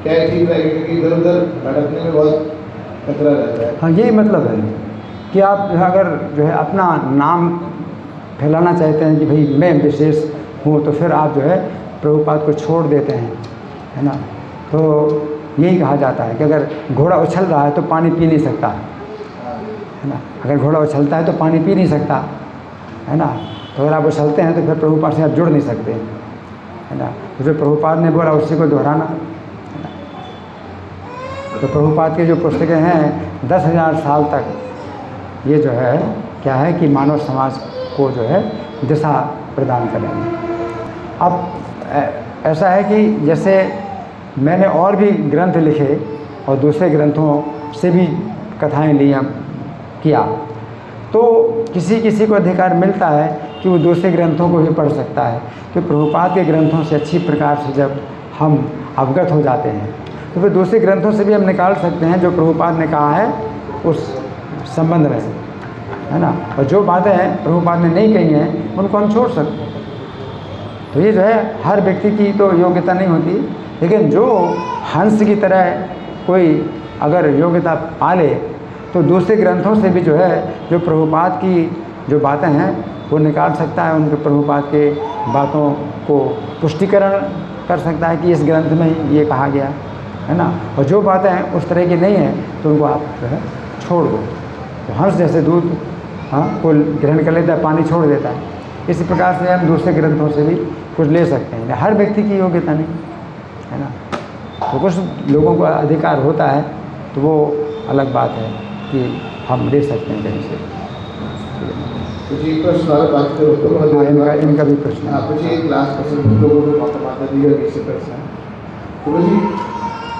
क्या ठीक रहेगा, क्योंकि इधर उधर भटकने में बहुत खतरा रहता है। हाँ यही मतलब है कि आप अगर जो है अपना नाम फैलाना चाहते हैं कि भाई मैं विशेष हूँ, तो फिर आप जो है प्रभुपाद को छोड़ देते हैं, है ना। तो यही कहा जाता है कि अगर घोड़ा उछल रहा है तो पानी पी नहीं सकता, है ना। अगर घोड़ा उछलता है तो पानी पी नहीं सकता, है ना। तो अगर आप उछलते हैं तो फिर प्रभुपाद से आप जुड़ नहीं सकते, है ना। तो जो प्रभुपाद ने बोला उसी को दोहराना, है ना। तो प्रभुपाद की जो पुस्तकें हैं 10,000 साल तक ये जो है क्या है कि मानव समाज को जो है दिशा प्रदान करेंगे। अब ऐसा है कि जैसे मैंने और भी ग्रंथ लिखे और दूसरे ग्रंथों से भी कथाएं लिया किया, तो किसी किसी को अधिकार मिलता है कि वो दूसरे ग्रंथों को भी पढ़ सकता है। तो प्रभुपाद के ग्रंथों से अच्छी प्रकार से जब हम अवगत हो जाते हैं तो फिर दूसरे ग्रंथों से भी हम निकाल सकते हैं जो प्रभुपाद ने कहा है उस संबंध में, है ना। और जो बातें प्रभुपाद ने नहीं कही हैं उनको हम छोड़ सकते हैं। तो ये जो है हर व्यक्ति की तो योग्यता नहीं होती, लेकिन जो हंस की तरह कोई अगर योग्यता पा ले तो दूसरे ग्रंथों से भी जो है जो प्रभुपाद की जो बातें हैं वो निकाल सकता है, उनके प्रभुपाद के बातों को पुष्टिकरण कर सकता है कि इस ग्रंथ में ये कहा गया, है ना। और जो बातें उस तरह की नहीं हैं तो उनको आप जो है छोड़ दो। तो हंस जैसे दूध को ग्रहण कर लेता है, पानी छोड़ देता है, इसी प्रकार से हम दूसरे ग्रंथों से भी कुछ ले सकते हैं। हर व्यक्ति की योग्यता नहीं, है ना। तो कुछ लोगों को अधिकार होता है तो वो अलग बात है कि हम ले सकते हैं कहीं से। तो जी प्रश्न और बात करो तो इनका भी प्रश्न है। आप जी लास्ट प्रश्न लोगों को माता दी है इससे प्रश्न है। तो जी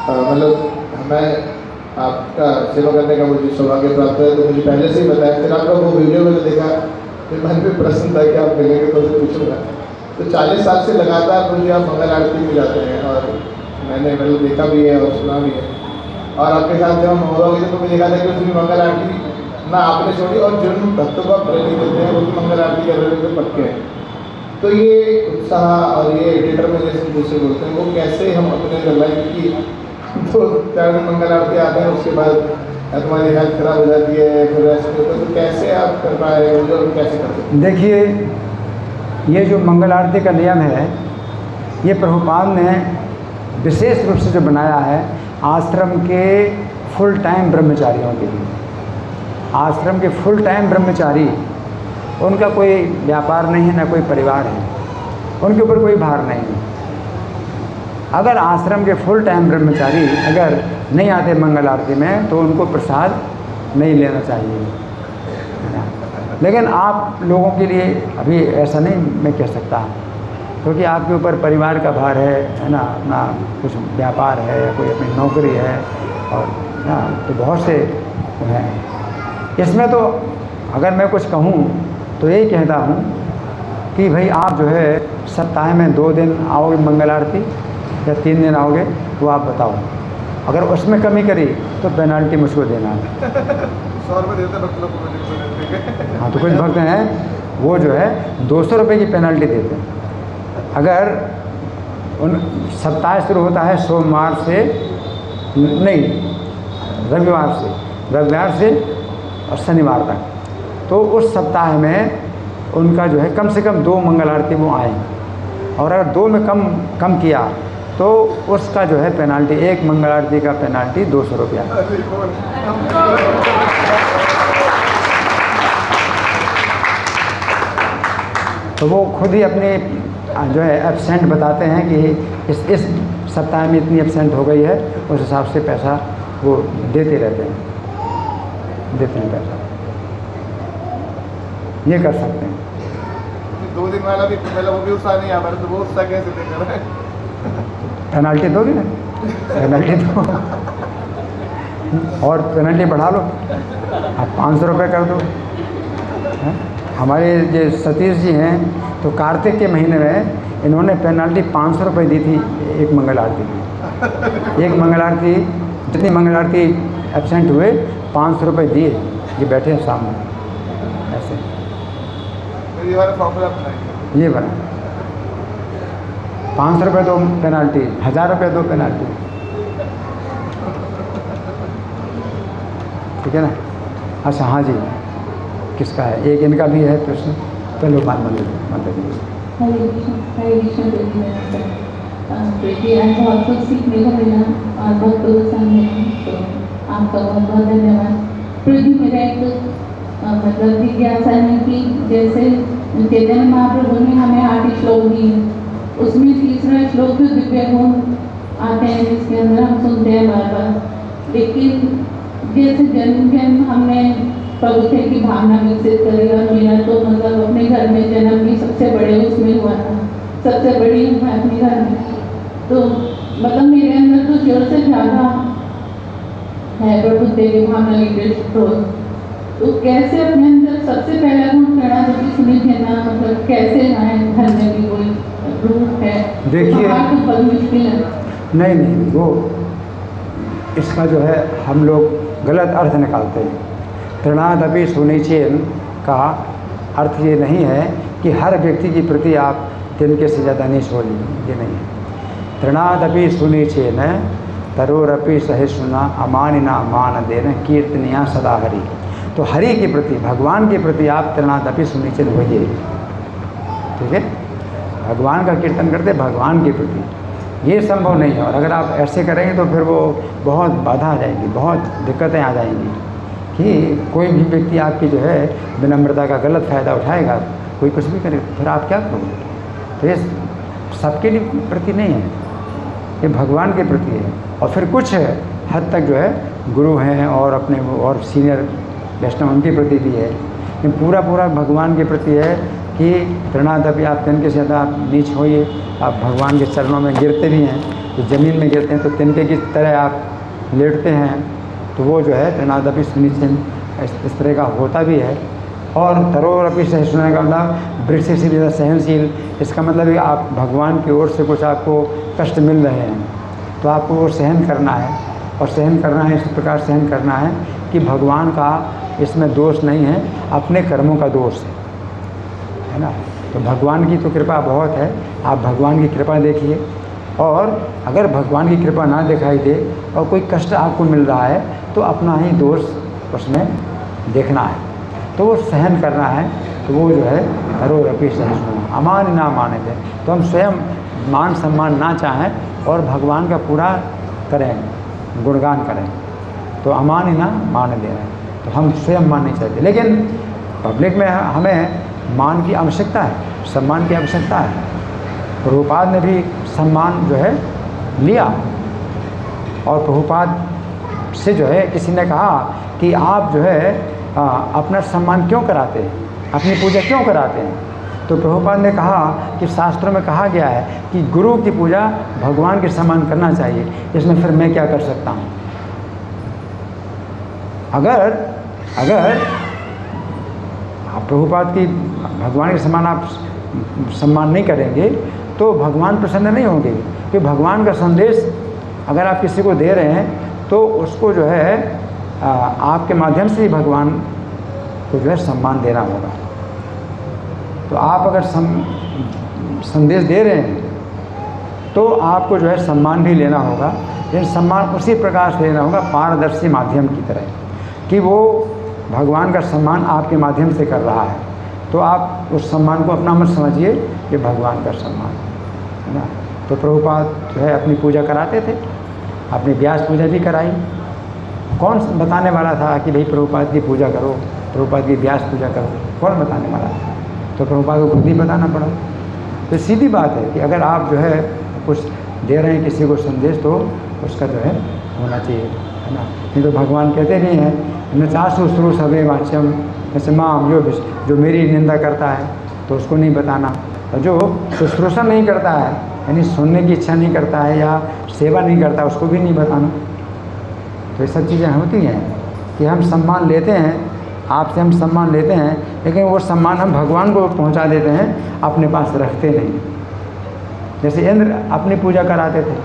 मतलब हमें आपका सेवा करने का मुझे सौभाग्य प्राप्त है, तो मुझे पहले से ही बताया, फिर आपका वो वीडियो मैंने देखा, फिर मन में प्रश्न था कि आप मिलेंगे तो मुझे पूछूंगा। तो 40 साल से लगातार मुझे आप मंगल आरती में जाते हैं और मैंने मतलब देखा भी है और सुना भी है। और आपके साथ जब हम हो रहे थे तो मैंने देखा था कि उसकी मंगल आरती ना आपने छोड़ी और जिन भक्तों को आप प्रेरित देते हैं वो भी मंगल आरती कर रहे थे पक्के हैं। तो ये उत्साह और ये डिटर्मिनेशन जिसे बोलते हैं वो कैसे हम अपने लाइफ की तो 4 दिन मंगल आरती आते हैं उसके बाद तुम्हारी हेल्थ खराब हो जाती है फिर रेस्ट होता है, तो कैसे आप कर पाए और कैसे करते हैं? देखिए, ये जो मंगल आरती का नियम है ये प्रभुपाद ने विशेष रूप से जो बनाया है आश्रम के फुल टाइम ब्रह्मचारियों के लिए। आश्रम के फुल टाइम ब्रह्मचारी, उनका कोई व्यापार नहीं है, ना कोई परिवार है, उनके ऊपर कोई भार नहीं है। अगर आश्रम के फुल टाइम ब्रह्मचारी अगर नहीं आते मंगल आरती में तो उनको प्रसाद नहीं लेना चाहिए, है ना। लेकिन आप लोगों के लिए अभी ऐसा नहीं मैं कह सकता, क्योंकि आपके ऊपर परिवार का भार है ना, अपना कुछ व्यापार है, कोई अपनी नौकरी है और ना, तो बहुत से हैं। इसमें तो अगर मैं कुछ कहूँ तो यही कहता हूँ कि भाई आप जो है सप्ताह में 2 दिन आओगे मंगल आरती या 3 दिन आओगे तो आप बताओ, अगर उसमें कमी करी तो पेनाल्टी मुझको देना है। 100 रुपये देते भक्त लोग। हाँ, तो कुछ भक्त हैं वो जो है 200 रुपये की पेनाल्टी देते हैं। अगर उन सप्ताह शुरू होता है सोमवार से, नहीं रविवार से और शनिवार तक, तो उस सप्ताह में उनका जो है कम से कम 2 मंगल आरती वो आए, और अगर 2 में कम किया तो उसका जो है पेनाल्टी, एक मंगल आरती का पेनाल्टी 200 रुपया। तो वो खुद ही अपने जो है एब्सेंट बताते हैं कि इस सप्ताह में इतनी एब्सेंट हो गई है, उस हिसाब से पैसा वो देते रहते हैं पैसा। ये कर सकते हैं। 2 दिन वाला भी पहले वो भी उत्साह नहीं आ पा रहा, तो वो उत्साह कैसे देकर रहे? पेनाल्टी दोगे ना, पेनाल्टी दो और पेनाल्टी बढ़ा लो, आप 500 रुपये कर दो। है? हमारे जो सतीश जी हैं तो कार्तिक के महीने में इन्होंने पेनाल्टी 500 रुपये दी थी एक मंगल आरती की। एक मंगल आरती, जितनी मंगल आरती एब्सेंट हुए 500 रुपये दिए, ये बैठे हैं सामने ऐसे। ये वाला फॉर्मूला बनाइए। ये बना 500 रुपये दो पेनाल्टी, 1000 रुपये दो पेनाल्टी, ठीक है ना। अच्छा हाँ जी, किसका है? एक इनका भी है प्रश्न, चलो मान लीजिए। हरे कृष्ण देखिए, आज बहुत कुछ सीखने को मिला और बहुत प्रोत्साहन मिला, तो आपका बहुत बहुत धन्यवाद। प्रभु मेरा एक मतलब जिज्ञासा है कि जैसे चैतन्य महाप्रभु ने हमें 8 श्लोक दिए, उसमें तीसरा श्लोक जो दिव्य गुण आते हैं जिसके अंदर हम सुनते हैं बार बार, लेकिन जैसे जन्म हमने प्रभुत्व की भावना विकसित करी, और मेरा तो मतलब अपने घर में जन्म भी सबसे बड़े उसमें हुआ था, सबसे बड़ी हूँ मैं अपने घर में, तो मतलब मेरे अंदर तो जोर से ज़्यादा है प्रभुत्व की भावना विकसित हो। तो कैसे अपने अंदर सबसे पहला गुण प्रणा जो कि सुनी देना, मतलब कैसे आए घर में भी कोई रूप है? देखिए, तो बहुत मुश्किल है। नहीं, वो इसका जो है हम लोग गलत अर्थ निकालते हैं। तृणादपि सुनिचेन का अर्थ ये नहीं है कि हर व्यक्ति के प्रति आप तिनके से ज़्यादा नीच हो लीजिए, ये नहीं है। तृणादपि सुनिचेन तरोरपि सहिष्णुना अमानिना मान देन कीर्तनिया सदा हरि। तो हरि के प्रति, भगवान के प्रति आप तृणादपि सुनिचेन होइए, ठीक है। भगवान का कीर्तन करते भगवान के प्रति, ये संभव नहीं है। और अगर आप ऐसे करेंगे तो फिर वो बहुत बाधा आ जाएगी, बहुत दिक्कतें आ जाएंगी कि कोई भी व्यक्ति आपकी जो है विनम्रता का गलत फ़ायदा उठाएगा, कोई कुछ भी करे, फिर आप क्या करोगे? तो ये सबके लिए प्रति नहीं है, ये भगवान के प्रति है। और फिर कुछ हद तक जो है गुरु हैं और अपने और सीनियर वैष्णव उनके प्रति भी है, लेकिन पूरा भगवान के प्रति है कि तृणादपि आप तिनके से ज़्यादा आप नीच होइए। आप भगवान के चरणों में गिरते भी हैं, तो ज़मीन में गिरते हैं तो तिनके की तरह आप लेटते हैं, तो वो जो है तृणादपि सुनिचेन इस तरह का होता भी है। और तरोरपि सहिष्णुना का मतलब वृक्ष से भी ज़्यादा सहनशील, इसका मतलब है आप भगवान की ओर से कुछ आपको कष्ट मिल रहे हैं तो आपको वो सहन करना है। और सहन करना है, इस प्रकार सहन करना है कि भगवान का इसमें दोष नहीं है, अपने कर्मों का दोष है ना। तो भगवान की तो कृपा बहुत है, आप भगवान की कृपा देखिए। और अगर भगवान की कृपा ना दिखाई दे और कोई कष्ट आपको मिल रहा है तो अपना ही दोष उसमें देखना है, तो वो सहन करना है। तो वो जो है करो रपी सहिष्णु अमान ना माने थे, तो हम स्वयं मान सम्मान ना चाहें और भगवान का पूरा करें, गुणगान करें, तो अमान ही ना मान दे रहे हैं। तो हम स्वयं मान नहीं चाहते, लेकिन पब्लिक में हमें मान की आवश्यकता है, सम्मान की आवश्यकता है। प्रभुपाद ने भी सम्मान जो है लिया, और प्रभुपाद से जो है किसी ने कहा कि आप जो है अपना सम्मान क्यों कराते हैं, अपनी पूजा क्यों कराते हैं। तो प्रभुपाद ने कहा कि शास्त्रों में कहा गया है कि गुरु की पूजा भगवान के समान करना चाहिए, इसमें फिर मैं क्या कर सकता हूँ। अगर आप प्रभुपाद की भगवान के समान आप सम्मान नहीं करेंगे तो भगवान प्रसन्न नहीं होंगे, कि भगवान का संदेश अगर आप किसी को दे रहे हैं तो उसको जो है आपके माध्यम से ही भगवान को जो है सम्मान देना होगा। तो आप अगर संदेश दे रहे हैं तो आपको जो है सम्मान भी लेना होगा, लेकिन सम्मान उसी प्रकार से लेना होगा पारदर्शी माध्यम की तरह, कि वो भगवान का सम्मान आपके माध्यम से कर रहा है, तो आप उस सम्मान को अपना मत समझिए कि भगवान का सम्मान है ना। तो प्रभुपाद जो है अपनी पूजा कराते थे, अपनी व्यास पूजा भी कराई। कौन बताने वाला था कि भाई प्रभुपाद की पूजा करो, प्रभुपाद की व्यास पूजा करो, कौन बताने वाला था। तो प्रभुपाद को खुद ही बताना पड़ा। तो सीधी बात है कि अगर आप जो है कुछ दे रहे हैं किसी को संदेश, तो उसका जो है होना चाहिए, है ना। नहीं तो भगवान कहते नहीं हैं न चाशु शुरू सवे वाच्यम, जैसे माम जो मेरी निंदा करता है तो उसको नहीं बताना, और जो शुश्रूषा नहीं करता है यानी सुनने की इच्छा नहीं करता है या सेवा नहीं करता उसको भी नहीं बताना। तो ये सब चीज़ें होती हैं कि हम सम्मान लेते हैं, आपसे हम सम्मान लेते हैं, लेकिन वो सम्मान हम भगवान को पहुंचा देते हैं, अपने पास रखते नहीं। जैसे इंद्र अपनी पूजा कराते थे,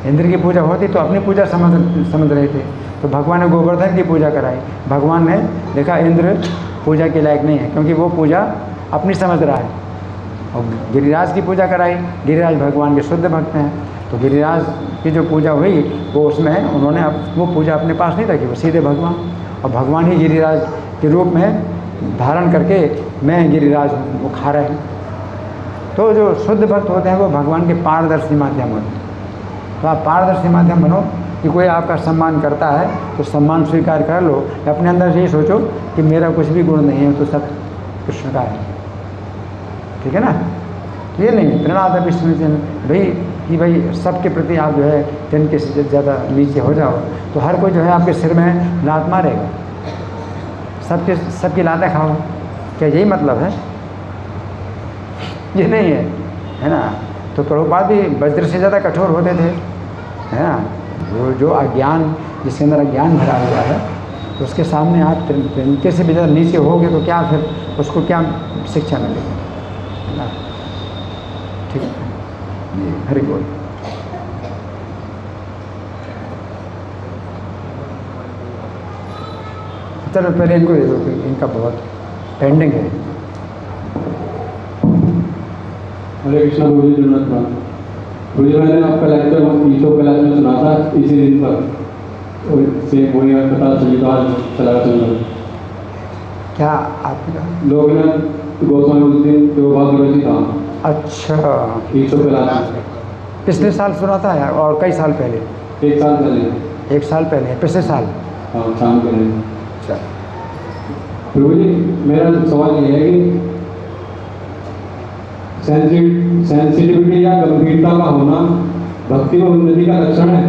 इंद्र की पूजा होती तो अपनी पूजा समझ रहे थे, तो भगवान ने गोवर्धन की पूजा कराई। भगवान ने देखा इंद्र पूजा के लायक नहीं है क्योंकि वो पूजा अपनी समझ रहा है, और गिरिराज की पूजा कराई। गिरिराज भगवान के शुद्ध भक्त हैं, तो गिरिराज की जो पूजा हुई वो उसमें उन्होंने वो पूजा अपने पास नहीं रखी, वो सीधे भगवान, और भगवान ही गिरिराज के रूप में धारण करके मैं गिरिराज हूँ वो खा रहे हैं। तो जो शुद्ध भक्त होते हैं वो भगवान के पारदर्शी माध्यम होते हैं। तो आप पारदर्शी माध्यम बनो कि कोई आपका सम्मान करता है तो सम्मान स्वीकार कर लो, अपने अंदर से ये सोचो कि मेरा कुछ भी गुण नहीं है, तो सब कृष्ण का है, ठीक है ना। ये नहीं प्रणा विष्णु भाई कि भाई सबके प्रति आप जो है तिनके से ज़्यादा नीचे हो जाओ, तो हर कोई जो है आपके सिर में लात मारेगा, सबकी लातें खाओ, क्या यही मतलब है? ये नहीं है ना। तो प्रभुपाद भी वज्र से ज़्यादा कठोर होते थे, है ना। जो अज्ञान, जिसके अंदर अज्ञान भरा हुआ है, तो उसके सामने आप तिनके से भी ज़्यादा नीचे होगे तो क्या फिर उसको क्या शिक्षा मिलेगी, है ना। ठीक है, हरि बोल। चलो पहले इनको दे दो, इनका बहुत पेंडिंग है। हरे कृष्णा गुरु जी धन्यवाद। गुरु जी मैंने आपका लेक्चर ईशो क्लास में सुना था इसी दिन पर, से वही पता चली तो आज चला चल रहा। क्या आपका लोग ने गोस्वामी उस दिन जो बहुत बड़ी था। अच्छा, ईशो क्लास में पिछले साल सुना था यार, और कई साल पहले? 1 साल पहले। 1 साल पहले, पिछले साल। हाँ, शाम के लिए। अच्छा प्रभु जी मेरा सवाल ये है कि सेंसिटिविटी या गंभीरता का होना भक्ति में उन्नति का लक्षण है।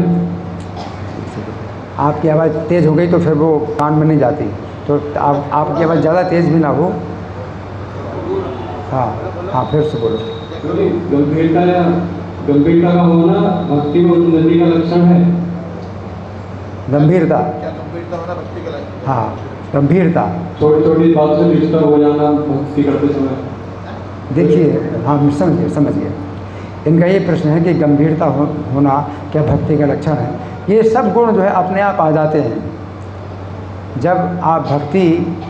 आपकी आवाज़ तेज़ हो गई तो फिर वो कान में नहीं जाती, तो आपकी आवाज़ ज़्यादा तेज़ भी ना हो। हाँ हाँ, फिर से बोलो। गंभीरता का होना भक्ति में उन्नति का लक्षण है। गंभीरता, क्या गंभीरता होना भक्ति का लायक? हाँ गंभीरता। छोटी छोटी बात से डिस्टर्ब हो जाना भक्ति करते समय। देखिए, हाँ समझिए, इनका ये प्रश्न है कि गंभीरता होना क्या भक्ति का लक्षण है। ये सब गुण जो है अपने आप आ जाते हैं। जब आप भक्ति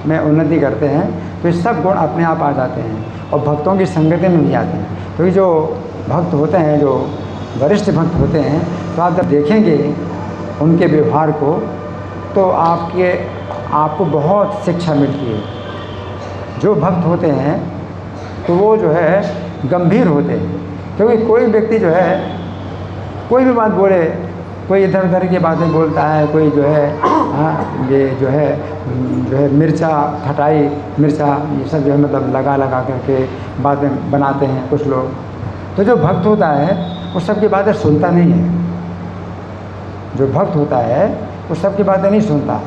में उन्नति करते हैं तो ये सब गुण अपने आप आ जाते हैं और भक्तों की संगति में भी आते हैं। तो ये जो भक्त होते हैं, जो वरिष्ठ भक्त होते हैं, तो आप जब देखेंगे उनके व्यवहार को तो आपको बहुत शिक्षा मिलती है। जो भक्त होते हैं तो वो जो है गंभीर होते हैं, क्योंकि कोई व्यक्ति जो है कोई भी बात बोले, कोई इधर उधर की बातें बोलता है, कोई जो है ये जो है मिर्चा खटाई मिर्चा ये सब जो है मतलब लगा करके बातें बनाते हैं कुछ लोग। तो जो भक्त होता है वो सबकी बातें सुनता नहीं है। जो भक्त होता है वो सबकी बातें नहीं सुनता,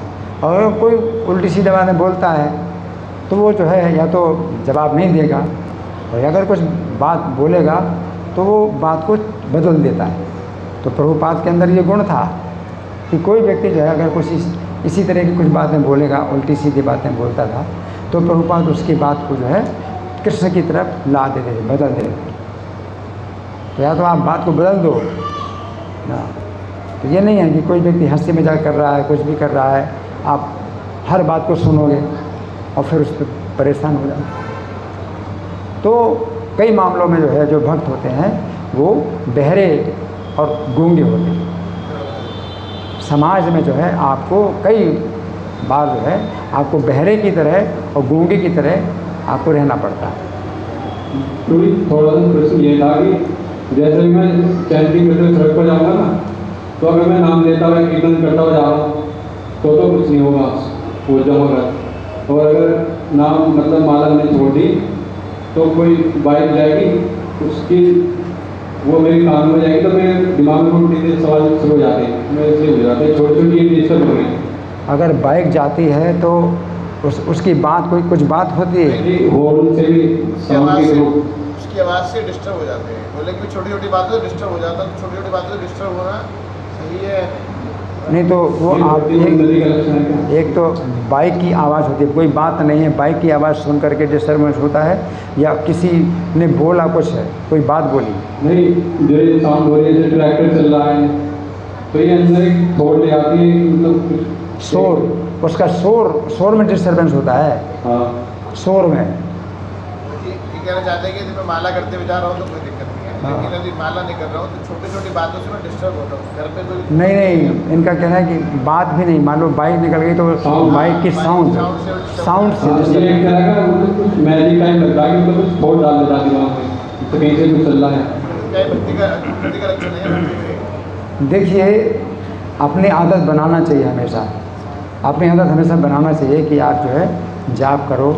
और कोई उल्टी सीधी बातें बोलता है तो वो जो है या तो जवाब नहीं देगा, और अगर कुछ बात बोलेगा तो वो बात को बदल देता है। तो प्रभुपाद के अंदर ये गुण था कि कोई व्यक्ति जो है अगर कुछ इसी तरह की कुछ बातें बोलेगा, उल्टी सीधी बातें बोलता था, तो प्रभुपाद उसकी बात को जो है कृष्ण की तरफ ला देते थे, बदल देते थे। तो या तो आप बात को बदल दो ना, तो ये नहीं है कि कोई व्यक्ति हंसी मजाक कर रहा है, कुछ भी कर रहा है, आप हर बात को सुनोगे और फिर उस पर परेशान हो जाओगे। तो कई मामलों में जो है जो भक्त होते हैं वो बहरे और गूंगे होते हैं। समाज में जो है आपको कई बार जो है आपको बहरे की तरह और गूंगे की तरह आपको रहना पड़ता है। तो थोड़ा सा प्रश्न ये था कि जैसे मैं चैंटिंग करते सड़क पर जाऊँगा ना, तो अगर मैं नाम लेता हुआ कीर्तन करता हुआ जा रहा हूँ तो कुछ नहीं होगा, वो जमा कर। और अगर नाम मतलब माला नहीं छोड़ दी तो कोई बाइक जाएगी, उसकी वो मेरे कान में जाएगी तो मेरे दिमाग में उल्टी सवाल शुरू हो जाते हैं, मैं इसलिए हो जाते हैं छोटी छोटी डिस्टर्ब हो गई। अगर बाइक जाती है तो उसकी बात कोई कुछ बात होती है, हॉर्न से भी उसकी आवाज़ से डिस्टर्ब हो जाते हैं। बोले कि छोटी छोटी बातों से डिस्टर्ब हो जाता है, तो छोटी छोटी बातों से डिस्टर्ब होना सही है नहीं। तो वो आप एक तो बाइक की आवाज़ होती है, कोई बात नहीं है, बाइक की आवाज़ सुन करके डिस्टर्बेंस होता है, या किसी ने बोला कुछ है, कोई बात बोली नहीं, जो साउंड हो रही है, जैसे ट्रैक्टर चल रहा है तो ये अंदर एक थॉट ले आती है, मतलब शोर, उसका शोर में डिस्टर्बेंस होता है। हाँ, शोर में ये कहना चाहते हैं कि यदि मैं माला करते हुए जा रहा हूँ तो कोई दिक्कत नहीं है, लेकिन यदि माला नहीं कर रहा हूँ तो छोटी छोटी बातों से मैं डिस्टर्ब होता हूँ। घर पे कोई नहीं, इनका कहना है कि बात भी नहीं, मान लो बाइक निकल गई तो बाइक की साउंड से ये एक तरह का कुछ मैजिक टाइम लगता है कि कुछ थॉट डाल देता है दिमाग में, तो कहीं से कुछ चल रहा है। क्या भक्ति का लक्षण है? देखिए, अपनी आदत बनाना चाहिए हमेशा, अपनी आदत हमेशा बनाना चाहिए कि आप जो है जाप करो,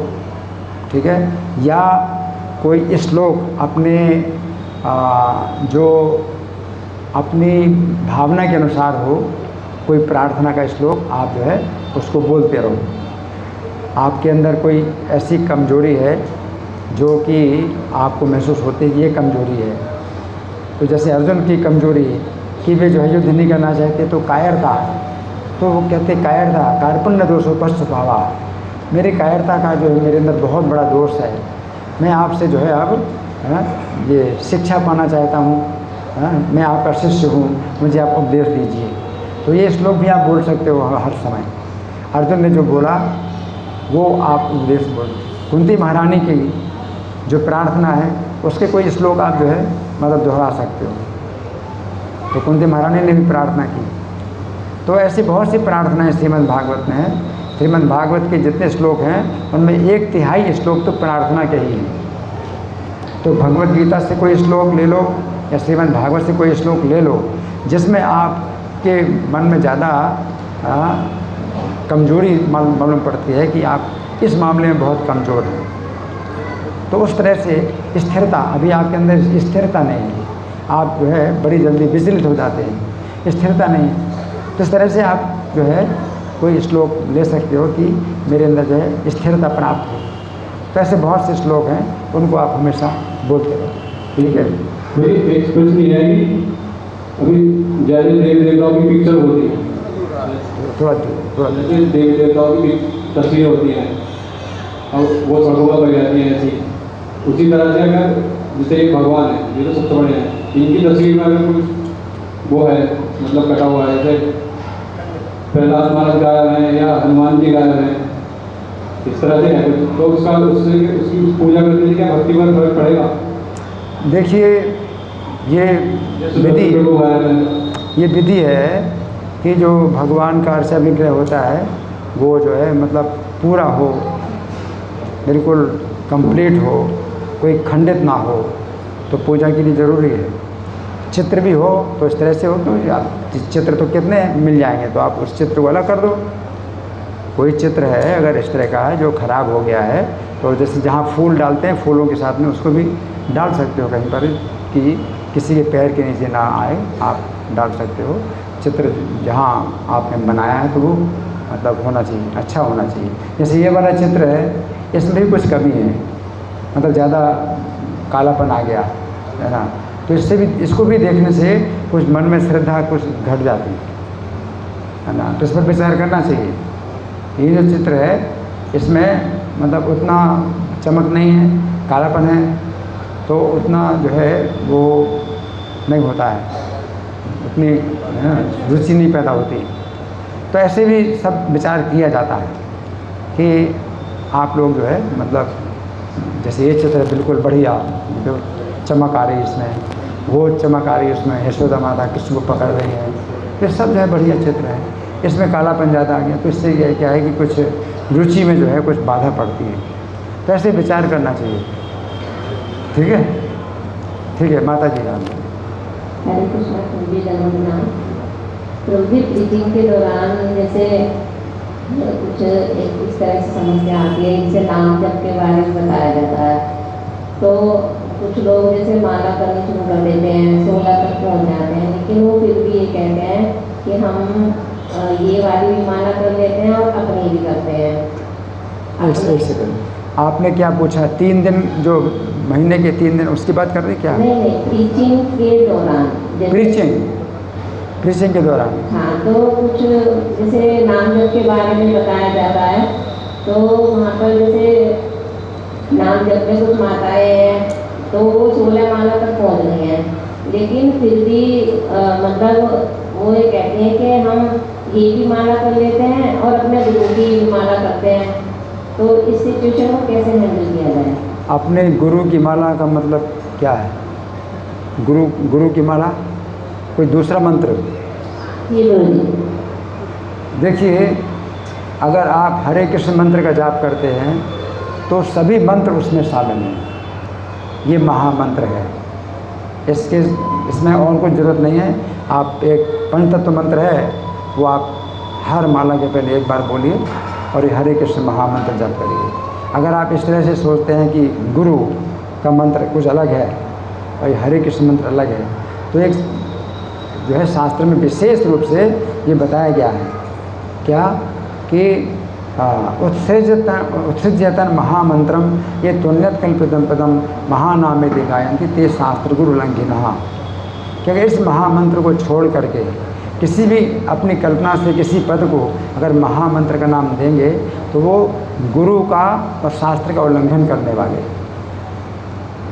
ठीक है, या कोई श्लोक अपने जो अपनी भावना के अनुसार हो, कोई प्रार्थना का श्लोक आप जो है उसको बोलते रहो। आपके अंदर कोई ऐसी कमजोरी है जो कि आपको महसूस होती है ये कमजोरी है, तो जैसे अर्जुन की कमजोरी कि वे जो है युद्ध नहीं करना चाहते, तो कायरता, तो वो कहते कायरता कार्पण्य दोषोपस्थ भावा, मेरी कायरता का जो है मेरे अंदर बहुत बड़ा दोष है, मैं आपसे जो है अब ये शिक्षा पाना चाहता हूँ, मैं आपका शिष्य हूँ, मुझे आप उपदेश दीजिए। तो ये श्लोक भी आप बोल सकते हो हर समय। अर्जुन ने जो बोला वो आप उपदेश बोल। कुंती महारानी की जो प्रार्थना है उसके कोई श्लोक आप जो है मतलब दोहरा सकते हो, तो कुंती महारानी ने भी प्रार्थना की। तो ऐसी बहुत सी प्रार्थनाएं श्रीमद् भागवत में हैं। श्रीमद् भागवत के जितने श्लोक हैं उनमें 1/3 श्लोक तो प्रार्थना के ही हैं। तो भगवत गीता से कोई श्लोक ले लो या श्रीमद् भागवत से कोई श्लोक ले लो जिसमें आपके मन में ज़्यादा कमजोरी मालूम पड़ती है कि आप इस मामले में बहुत कमज़ोर हैं, तो उस तरह से स्थिरता, अभी आपके अंदर स्थिरता नहीं है, आप जो है बड़ी जल्दी विचलित हो जाते हैं, स्थिरता नहीं। तो इस तरह से आप जो है कोई श्लोक ले सकते हो कि मेरे अंदर जो है स्थिरता प्राप्त हो। तो ऐसे बहुत से श्लोक हैं, उनको आप हमेशा बोलते रहो, ठीक है। मेरी एक प्रश्न ये है कि अभी जैसे देवी देवताओं की पिक्चर होती है, थोड़ा जैसे देवी देवताओं की तस्वीर होती है और वो सड़कों पर जाती है ऐसी, उसी तरह से अगर जैसे भगवान है, ये तो सबसे बड़े हैं, इनकी तस्वीर में अगर कुछ वो है, मतलब कटा हुआ है, जैसे प्रहलाद महाराज गायब हैं या हनुमान जी गायब हैं, इस तरह से है कुछ, तो उसकी पूजा करने से क्या भक्ति पर फर्क पड़ेगा? देखिए ये विधि, वो गायब है, ये विधि है कि जो भगवान का अर्चा विग्रह होता है वो जो है मतलब पूरा हो, बिल्कुल कंप्लीट हो, कोई खंडित ना हो, तो पूजा के लिए ज़रूरी है। चित्र भी हो तो इस तरह से हो, तो आप चित्र तो कितने मिल जाएंगे, तो आप उस चित्र को अलग कर दो। कोई चित्र है अगर इस तरह का है जो ख़राब हो गया है, तो जैसे जहाँ फूल डालते हैं फूलों के साथ में उसको भी डाल सकते हो कहीं पर कि किसी के पैर के नीचे ना आए, आप डाल सकते हो। चित्र जहाँ आपने बनाया है तो वो मतलब होना चाहिए, अच्छा होना चाहिए। जैसे ये वाला चित्र है, इसमें भी कुछ कमी है, मतलब ज़्यादा कालापन आ गया है ना, तो इससे भी, इसको भी देखने से कुछ मन में श्रद्धा कुछ घट जाती है ना, तो इस पर विचार करना चाहिए। ये जो चित्र है इसमें मतलब उतना चमक नहीं है, कालापन है, तो उतना जो है वो नहीं होता है, उतनी रुचि नहीं पैदा होती। तो ऐसे भी सब विचार किया जाता है कि आप लोग जो है मतलब जैसे ये चित्र बिल्कुल बढ़िया, जो चमक आ रही है इसमें, वो चमक आ रही है उसमें, यशोदा माता कृष्ण को पकड़ रही है, ये सब जो है बढ़िया चित्र है। इसमें कालापन ज़्यादा आ गया तो इससे क्या है कि कुछ रुचि में जो है कुछ बाधा पड़ती है, तो ऐसे विचार करना चाहिए। ठीक है, ठीक है, माता जी राम। हरे कृष्णा। प्रभु जन्मनाम प्रभु प्रीचिंग के दौरान जैसे कुछ इस तरह से समस्या आती है, इनसे नाम जप के बारे में बताया जाता है, तो कुछ लोग जैसे माला करनी शुरू कर देते हैं, 16 तक पहुँच जाते हैं, लेकिन वो फिर भी ये कहते हैं कि हम ये वाली भी माला कर लेते हैं और अपनी भी करते हैं। एक सेकंड, आपने क्या पूछा? 3 दिन जो महीने के 3 दिन उसकी बात कर रहे क्या? नहीं, प्रीचिंग के दौरान, प्रीचिंग के दौरान, हाँ, तो कुछ जैसे नाम जप के बारे में बताया जाता है, तो वहाँ पर जैसे नाम जप में कुछ माताएं हैं तो वो 16 माला तक पहुँच गई हैं, लेकिन फिर भी मतलब वो ये कहते हैं कि हम ये भी माला कर लेते हैं और अपने गुरु की भी माला करते हैं, तो इस सिचुएशन को कैसे हैंडल किया जाए? अपने गुरु की माला का मतलब क्या है? गुरु की माला, कोई दूसरा मंत्र? ये बोलिए। देखिए, अगर आप हरे कृष्ण मंत्र का जाप करते हैं तो सभी मंत्र उसमें शामिल हैं, ये महामंत्र है, इसमें और कोई ज़रूरत नहीं है। आप एक पंचतत्व मंत्र है वो आप हर माला के पहले एक बार बोलिए और ये हरे कृष्ण महामंत्र जाप करिए। अगर आप इस तरह से सोचते हैं कि गुरु का मंत्र कुछ अलग है और ये हरे कृष्ण मंत्र अलग है, तो एक जो है शास्त्र में विशेष रूप से ये बताया गया है क्या कि उत्सृज्यतन महामंत्रम ये तुन्यत कल्पितम पदम महानामेति गायन्ति ते शास्त्र गुरु उल्लंघिनः, क्योंकि इस महामंत्र को छोड़ करके किसी भी अपनी कल्पना से किसी पद को अगर महामंत्र का नाम देंगे तो वो गुरु का और शास्त्र का उल्लंघन करने वाले।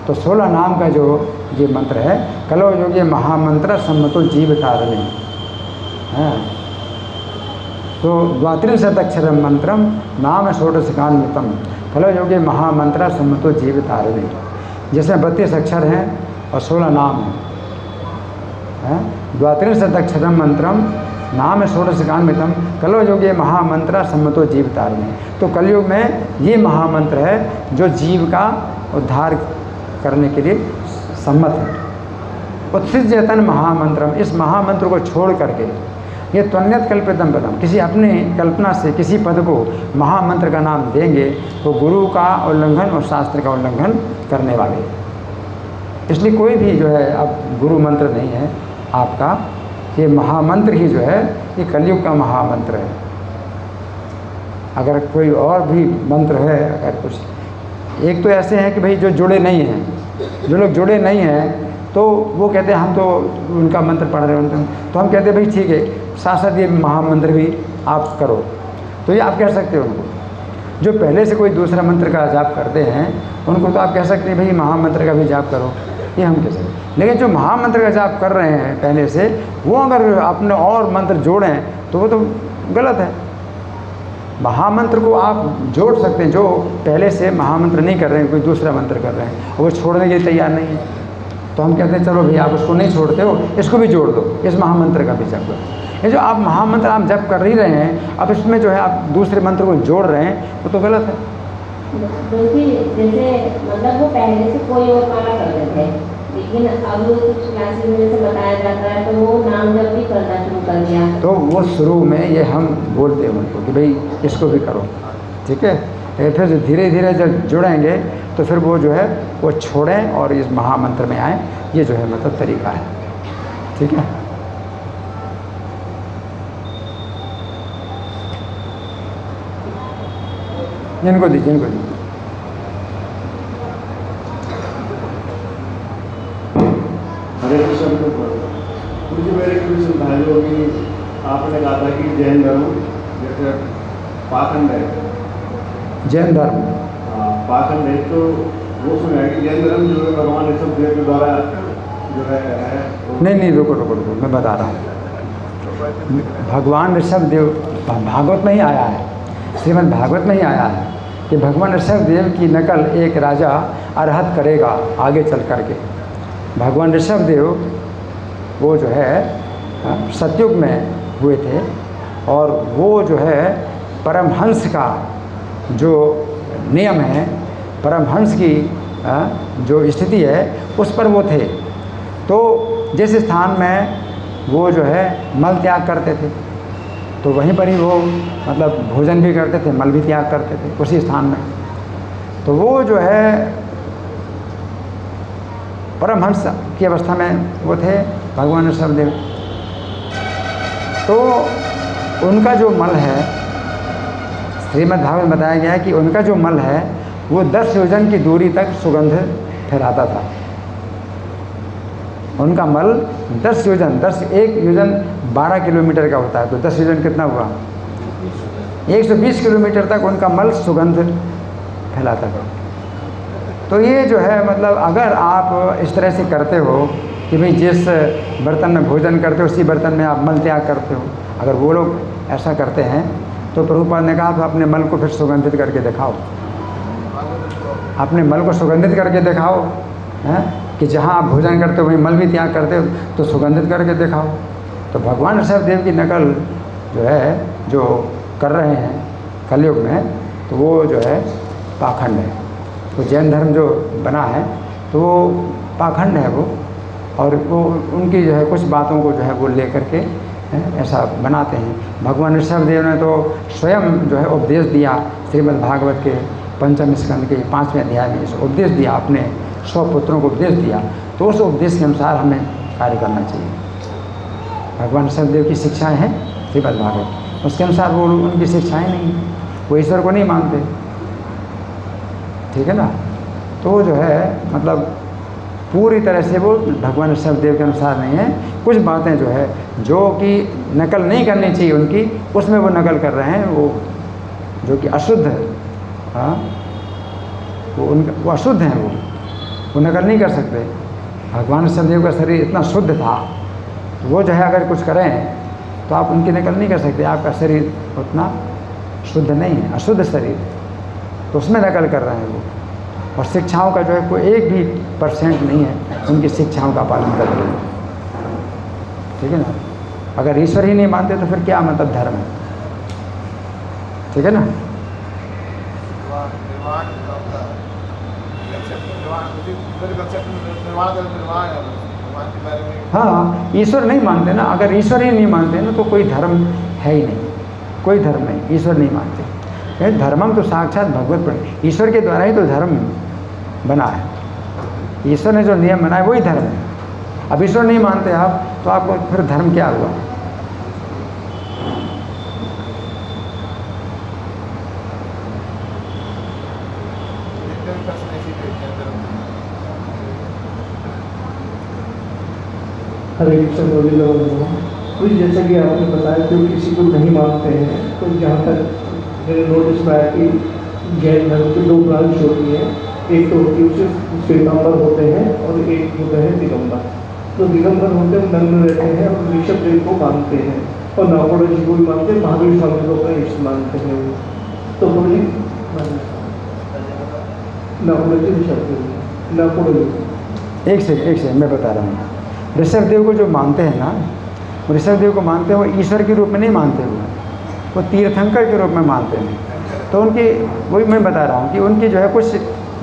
तो 16 नाम का जो ये मंत्र है, कलो योगे महामंत्र सम्मतो जीव तारणे, है तो द्वात्रिंशदक्षरम मंत्रम नाम षोडशकान्वितम कलो योगे महामंत्र सम्मतो जीव तारणे, जिसमें 32 अक्षर हैं और 16 नाम हैं। द्वात्रिंशदक्षरम मंत्रम नाम षोडशकान्वितम कलो योगे महामंत्र सम्मतो जीव तारणे, तो कलयुग में ये महामंत्र है जो जीव का उद्धार करने के लिए सम्मत है। उत्सृज्यतन महामंत्रम, इस महामंत्र को छोड़ करके ये त्वन्यत कल्पितम पदम, किसी अपने कल्पना से किसी पद को महामंत्र का नाम देंगे तो गुरु का उल्लंघन और शास्त्र का उल्लंघन करने वाले। इसलिए कोई भी जो है अब गुरु मंत्र नहीं है आपका, ये महामंत्र ही जो है ये कलयुग का महामंत्र है। अगर कोई और भी मंत्र है, अगर कुछ एक तो ऐसे हैं कि भाई जो जुड़े नहीं हैं, जो लोग जुड़े नहीं हैं तो वो कहते हैं हम तो उनका मंत्र पढ़ रहे हैं, तो हम कहते हैं भाई ठीक है साथ साथ ये महामंत्र भी आप करो, तो ये आप कह सकते हो उनको। जो पहले से कोई दूसरा मंत्र का जाप करते हैं उनको तो आप कह सकते हैं भाई महामंत्र का भी जाप करो, ये हम कह सकते। लेकिन जो महामंत्र का जाप कर रहे हैं पहले से, वो अगर अपने और मंत्र जोड़ें तो वो तो गलत है। महामंत्र को आप जोड़ सकते हैं, जो पहले से महामंत्र नहीं कर रहे हैं, कोई दूसरा मंत्र कर रहे हैं और वो छोड़ने के लिए तैयार नहीं है, तो हम कहते हैं चलो भैया आप उसको नहीं छोड़ते हो, इसको भी जोड़ दो, इस महामंत्र का भी जप करो। ये जो आप महामंत्र आप जप कर ही रहे हैं, अब इसमें जो है आप दूसरे मंत्र को जोड़ रहे हैं, वो तो गलत है। जैसे मतलब वो पहले से कोई और माला करते थे, लेकिन अब कुछ क्लासेस में जैसे बताया जाता है तो वो नाम जप भी करना शुरू कर दिया। तो वो शुरू में ये हम बोलते हैं उनको कि भाई इसको भी करो, ठीक है। फिर जो धीरे धीरे जब जुड़ेंगे तो फिर वो जो है वो छोड़ें और इस महामंत्र में आए, ये जो है मतलब तरीका है, ठीक है। इनको दीजिए, इनको दीजिए। हरे कृष्ण। मुझे मेरे कृष्ण भाइयों की आपने कहा था कि जैन धर्म जैसे पाखंड है, जैन धर्म पाखंड है, तो वो सुना है कि जैन धर्म जो है भगवान ऋषभ देव के द्वारा जो है नहीं, रुको रुको रुको, मैं बता रहा हूँ। भगवान ऋषभ देव भागवत में ही आया है, श्रीमद् भागवत में ही आया है कि भगवान ऋषभ देव की नकल एक राजा अरहत करेगा आगे चल करके। भगवान ऋषभ देव वो जो है सतयुग में हुए थे और वो जो है परमहंस का जो नियम है, परमहंस की जो स्थिति है उस पर वो थे। तो जिस स्थान में वो जो है मल त्याग करते थे तो वहीं पर ही वो मतलब भोजन भी करते थे, मल भी त्याग करते थे उसी स्थान में। तो वो जो है परमहंस की अवस्था में वो थे भगवान ऋषभ देव। तो उनका जो मल है, श्रीमद् भागवत में बताया गया है कि उनका जो मल है वो 10 योजन की दूरी तक सुगंध फैलाता था। उनका मल 10 योजन, 1 योजन 12 किलोमीटर का होता है, तो 10 योजन कितना हुआ? 120 किलोमीटर तक उनका मल सुगंध फैलाता था। तो ये जो है मतलब अगर आप इस तरह से करते हो कि भाई जिस बर्तन में भोजन करते हो उसी बर्तन में आप मल त्याग करते हो, अगर वो लोग ऐसा करते हैं तो प्रभुपाद ने कहा तो अपने मल को फिर सुगंधित करके दिखाओ, अपने मल को सुगंधित करके दिखाओ, हैं कि जहाँ आप भोजन करते हो वहीं मल भी त्याग करते हो तो सुगंधित करके दिखाओ। तो भगवान ऋषभ देव की नकल जो है जो कर रहे हैं कलयुग में, तो वो जो है पाखंड है। तो जैन धर्म जो बना है तो वो पाखंड है वो, और वो उनकी जो है कुछ बातों को जो है वो ले करके ऐसा बनाते हैं। भगवान ऋषभ देव ने तो स्वयं जो है उपदेश दिया, श्रीमद् भागवत के 5वें स्कंद के 5वें अध्याय में इस उपदेश दिया, अपने 100 पुत्रों को उपदेश दिया। तो उस उपदेश के अनुसार हमें कार्य करना चाहिए। भगवान ऋषभ देव की शिक्षाएँ हैं श्रीमद् भागवत, उसके अनुसार वो उनकी शिक्षाएँ नहीं, वो ईश्वर को नहीं मानते, ठीक है ना। तो वो जो है मतलब पूरी तरह से वो भगवान ऋषभ देव के अनुसार नहीं है। कुछ बातें जो है जो कि नकल नहीं करनी चाहिए उनकी, उसमें वो नकल कर रहे हैं, वो जो कि अशुद्ध है, हाँ वो अशुद्ध हैं, वो नकल नहीं कर सकते। भगवान ऋषभ देव का शरीर इतना शुद्ध था, वो जो है अगर कुछ करें तो आप उनकी नकल नहीं कर सकते। आपका शरीर उतना शुद्ध नहीं है, अशुद्ध शरीर, तो उसमें नकल कर रहे हैं वो। और शिक्षाओं का जो है कोई 1 भी % नहीं है उनकी शिक्षाओं का पालन कर रहे हैं, ठीक है ना। अगर ईश्वर ही नहीं मानते तो फिर क्या मतलब धर्म है, ठीक है ना। हाँ, ईश्वर नहीं मानते ना, अगर ईश्वर ही नहीं मानते ना तो कोई धर्म है ही नहीं, कोई धर्म नहीं, ईश्वर नहीं मानते। धर्मम तो साक्षात भगवत, ईश्वर के द्वारा ही तो धर्म बना है। ईश्वर ने जो नियम बनाए वही धर्म है। अब ईश्वर नहीं मानते आप तो आपको फिर धर्म क्या हुआ? हरे कृष्ण तो जैसा कि आपने बताया जो किसी को नहीं मानते हैं, तो जहाँ तक मेरे नोटिस में आया कि जैन धर्म की 2 ब्रांच होती है, एक तो होती है उसे श्वेतांबर होते हैं और एक होता है दिगंबर। तो दिगंबर होते हैं नग्न रहते हैं और ऋषभ देव को मानते हैं और नौकोड़ा जी को भी मानते हैं, महावीर स्वामी को अपना इष्ट मानते हैं। तो बोलिए नौकोड़ा जी ऋषभ देव नौकोड़ा जी। एक से मैं बता रहा हूँ। ऋषभ देव को जो मानते हैं ना, ऋषभ देव को मानते हैं, वो ईश्वर के रूप में नहीं मानते हुए, वो तीर्थंकर के रूप में मानते हैं। तो उनकी वही मैं बता रहा हूँ कि उनकी जो है कुछ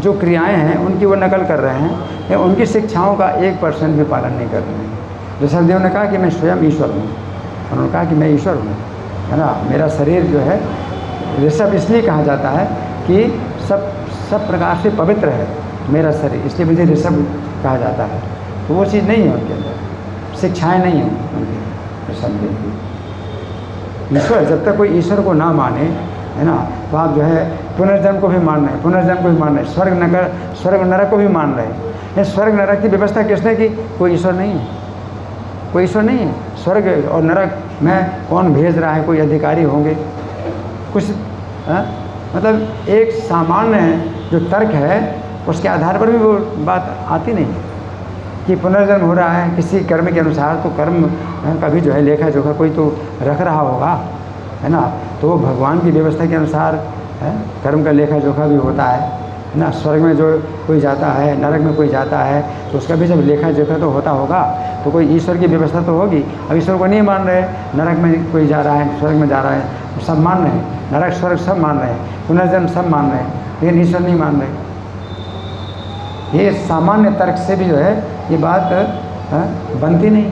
जो क्रियाएं हैं उनकी वो नकल कर रहे हैं या उनकी शिक्षाओं का 1% भी पालन नहीं कर रहे हैं। ऋषभ देव ने कहा कि मैं स्वयं ईश्वर हूँ, उन्होंने कहा कि मैं ईश्वर हूँ, है ना। मेरा शरीर जो है ऋषभ इसलिए कहा जाता है कि सब प्रकार से पवित्र है मेरा शरीर, इसलिए मुझे ऋषभ कहा जाता है। तो वो चीज़ नहीं है उनके अंदर, शिक्षाएँ नहीं हैं उनकी ऋषभ देव की। ईश्वर जब तक कोई ईश्वर को ना माने, है ना, तो आप जो है पुनर्जन्म को भी मान रहे हैं, पुनर्जन्म को भी मान रहे हैं, स्वर्ग नरक को भी मान रहे हैं। ये स्वर्ग नरक की व्यवस्था किसने की? कोई ईश्वर नहीं है, कोई ईश्वर नहीं है। स्वर्ग और नरक में कौन भेज रहा है? कोई अधिकारी होंगे कुछ, मतलब एक सामान्य जो तर्क है उसके आधार पर भी वो बात आती नहीं कि पुनर्जन्म हो रहा है किसी कर्म के अनुसार, तो कर्म का भी जो है लेखा जोखा कोई तो रख रहा होगा, है ना। तो वो भगवान की व्यवस्था के अनुसार कर्म का लेखा जोखा भी होता है ना। स्वर्ग में जो कोई जाता है, नरक में कोई जाता है, तो उसका भी जब लेखा जोखा तो होता होगा। तो कोई ईश्वर की व्यवस्था तो होगी। अब ईश्वर को नहीं मान रहे, नरक में कोई जा रहा है, स्वर्ग में जा रहा है, सब मान रहे हैं, नरक स्वर्ग सब मान रहे हैं, पुनर्जन्म सब मान रहे हैं, लेकिन ईश्वर नहीं मान रहे। ये सामान्य तर्क से भी जो है ये बात बनती नहीं।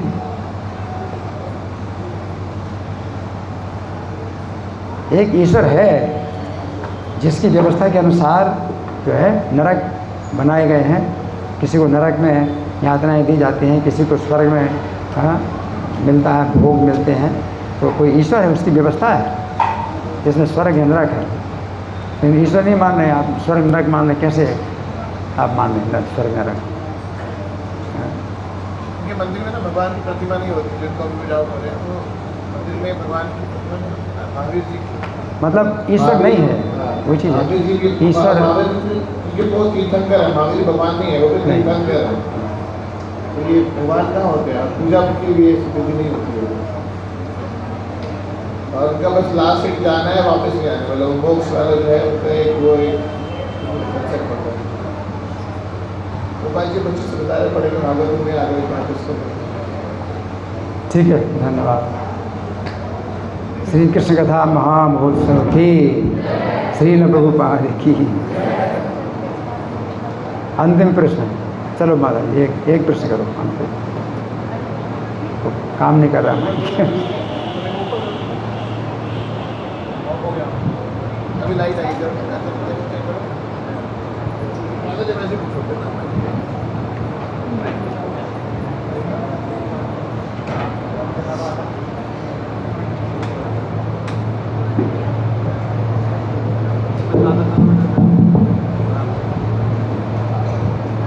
एक ईश्वर है जिसकी व्यवस्था के अनुसार जो है नरक बनाए गए हैं, किसी को नरक में यातनाएं दी जाती हैं, किसी को स्वर्ग में मिलता है, भोग मिलते हैं। तो कोई ईश्वर है, उसकी व्यवस्था है जिसमें स्वर्ग है नरक है। लेकिन ईश्वर नहीं मान रहे हैं आप, स्वर्ग नरक मान रहे, कैसे आप मान रहे हैं स्वर्ग नरक? ये मंदिर में ना भगवान की प्रतिमा नहीं होती, जिनको भी पूजा कर रहे हैं वो मंदिर में भगवान की प्रतिमा महावीर जी की, मतलब ईश्वर नहीं है, वो चीज़ है ईश्वर। ये बहुत तीर्थंकर है, महावीर भगवान नहीं है, वो भी तीर्थंकर है। तो ये भगवान कहाँ होते हैं? पूजा की भी स्थिति नहीं होती है, और उनका बस लास्ट सीट जाना है, वापस नहीं आने वाला। मोक्ष वाला जो है उसका एक वो एक कंसेप्ट पड़ता है। गोपाल जी बच्चों से बता रहे पड़ेगा भागवत में आगे उसको। ठीक है, धन्यवाद। श्री कृष्ण कथा महामहोत्सव की, श्रील प्रभुपाद की। अंतिम प्रश्न, चलो माता जी एक प्रश्न करो। अंतिम तो काम नहीं कर रहा मैं। अभी लाइट आई जब ऐसे पूछो।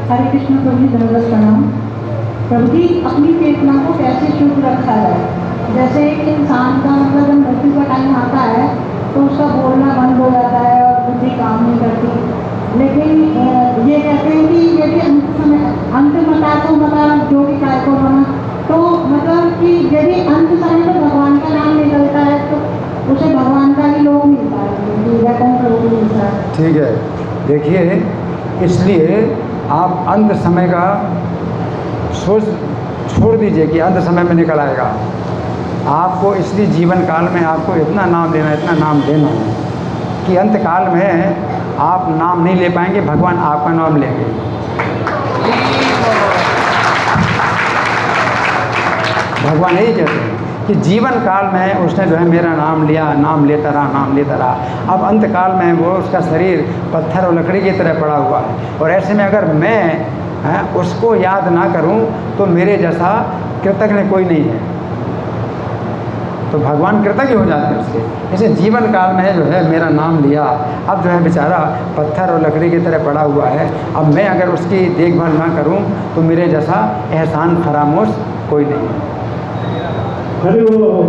हरे कृष्ण प्रभु जी, धन्यवाद प्रणाम। प्रभु जी, अपनी चेतना को कैसे शुद्ध रखा जाए? जैसे एक इंसान का मतलब जब मृत्यु का टाइम आता है तो उसका बोलना बंद हो जाता है और बुद्धि काम नहीं करती। लेकिन ये कहते हैं कि यदि अंत मता तो मता जो भी काय को बना, तो मतलब कि यदि अंत समय में भगवान का नाम निकलता है तो उसे भगवान का ही लोग मिलता है। ठीक है, देखिए, इसलिए आप अंत समय का सोच छोड़ दीजिए कि अंत समय में निकल आएगा। आपको इसलिए जीवन काल में आपको इतना नाम लेना है, इतना नाम लेना है कि अंत काल में आप नाम नहीं ले पाएंगे, भगवान आपका नाम लेंगे। भगवान यही कहते हैं कि जीवन काल में उसने जो है मेरा नाम लिया, नाम लेता रहा। अब अंत काल में वो उसका शरीर पत्थर और लकड़ी की तरह पड़ा हुआ है, और ऐसे में अगर मैं उसको याद ना करूं तो मेरे जैसा कृतज्ञ कोई नहीं है। तो भगवान कृतज्ञ हो जाते हैं उसके। इसे जीवन काल में जो है मेरा नाम लिया, अब जो है बेचारा पत्थर और लकड़ी की तरह पड़ा हुआ है। अब मैं अगर उसकी देखभाल ना करूं तो मेरे जैसा एहसान फरामोश कोई नहीं है। हरि बोल।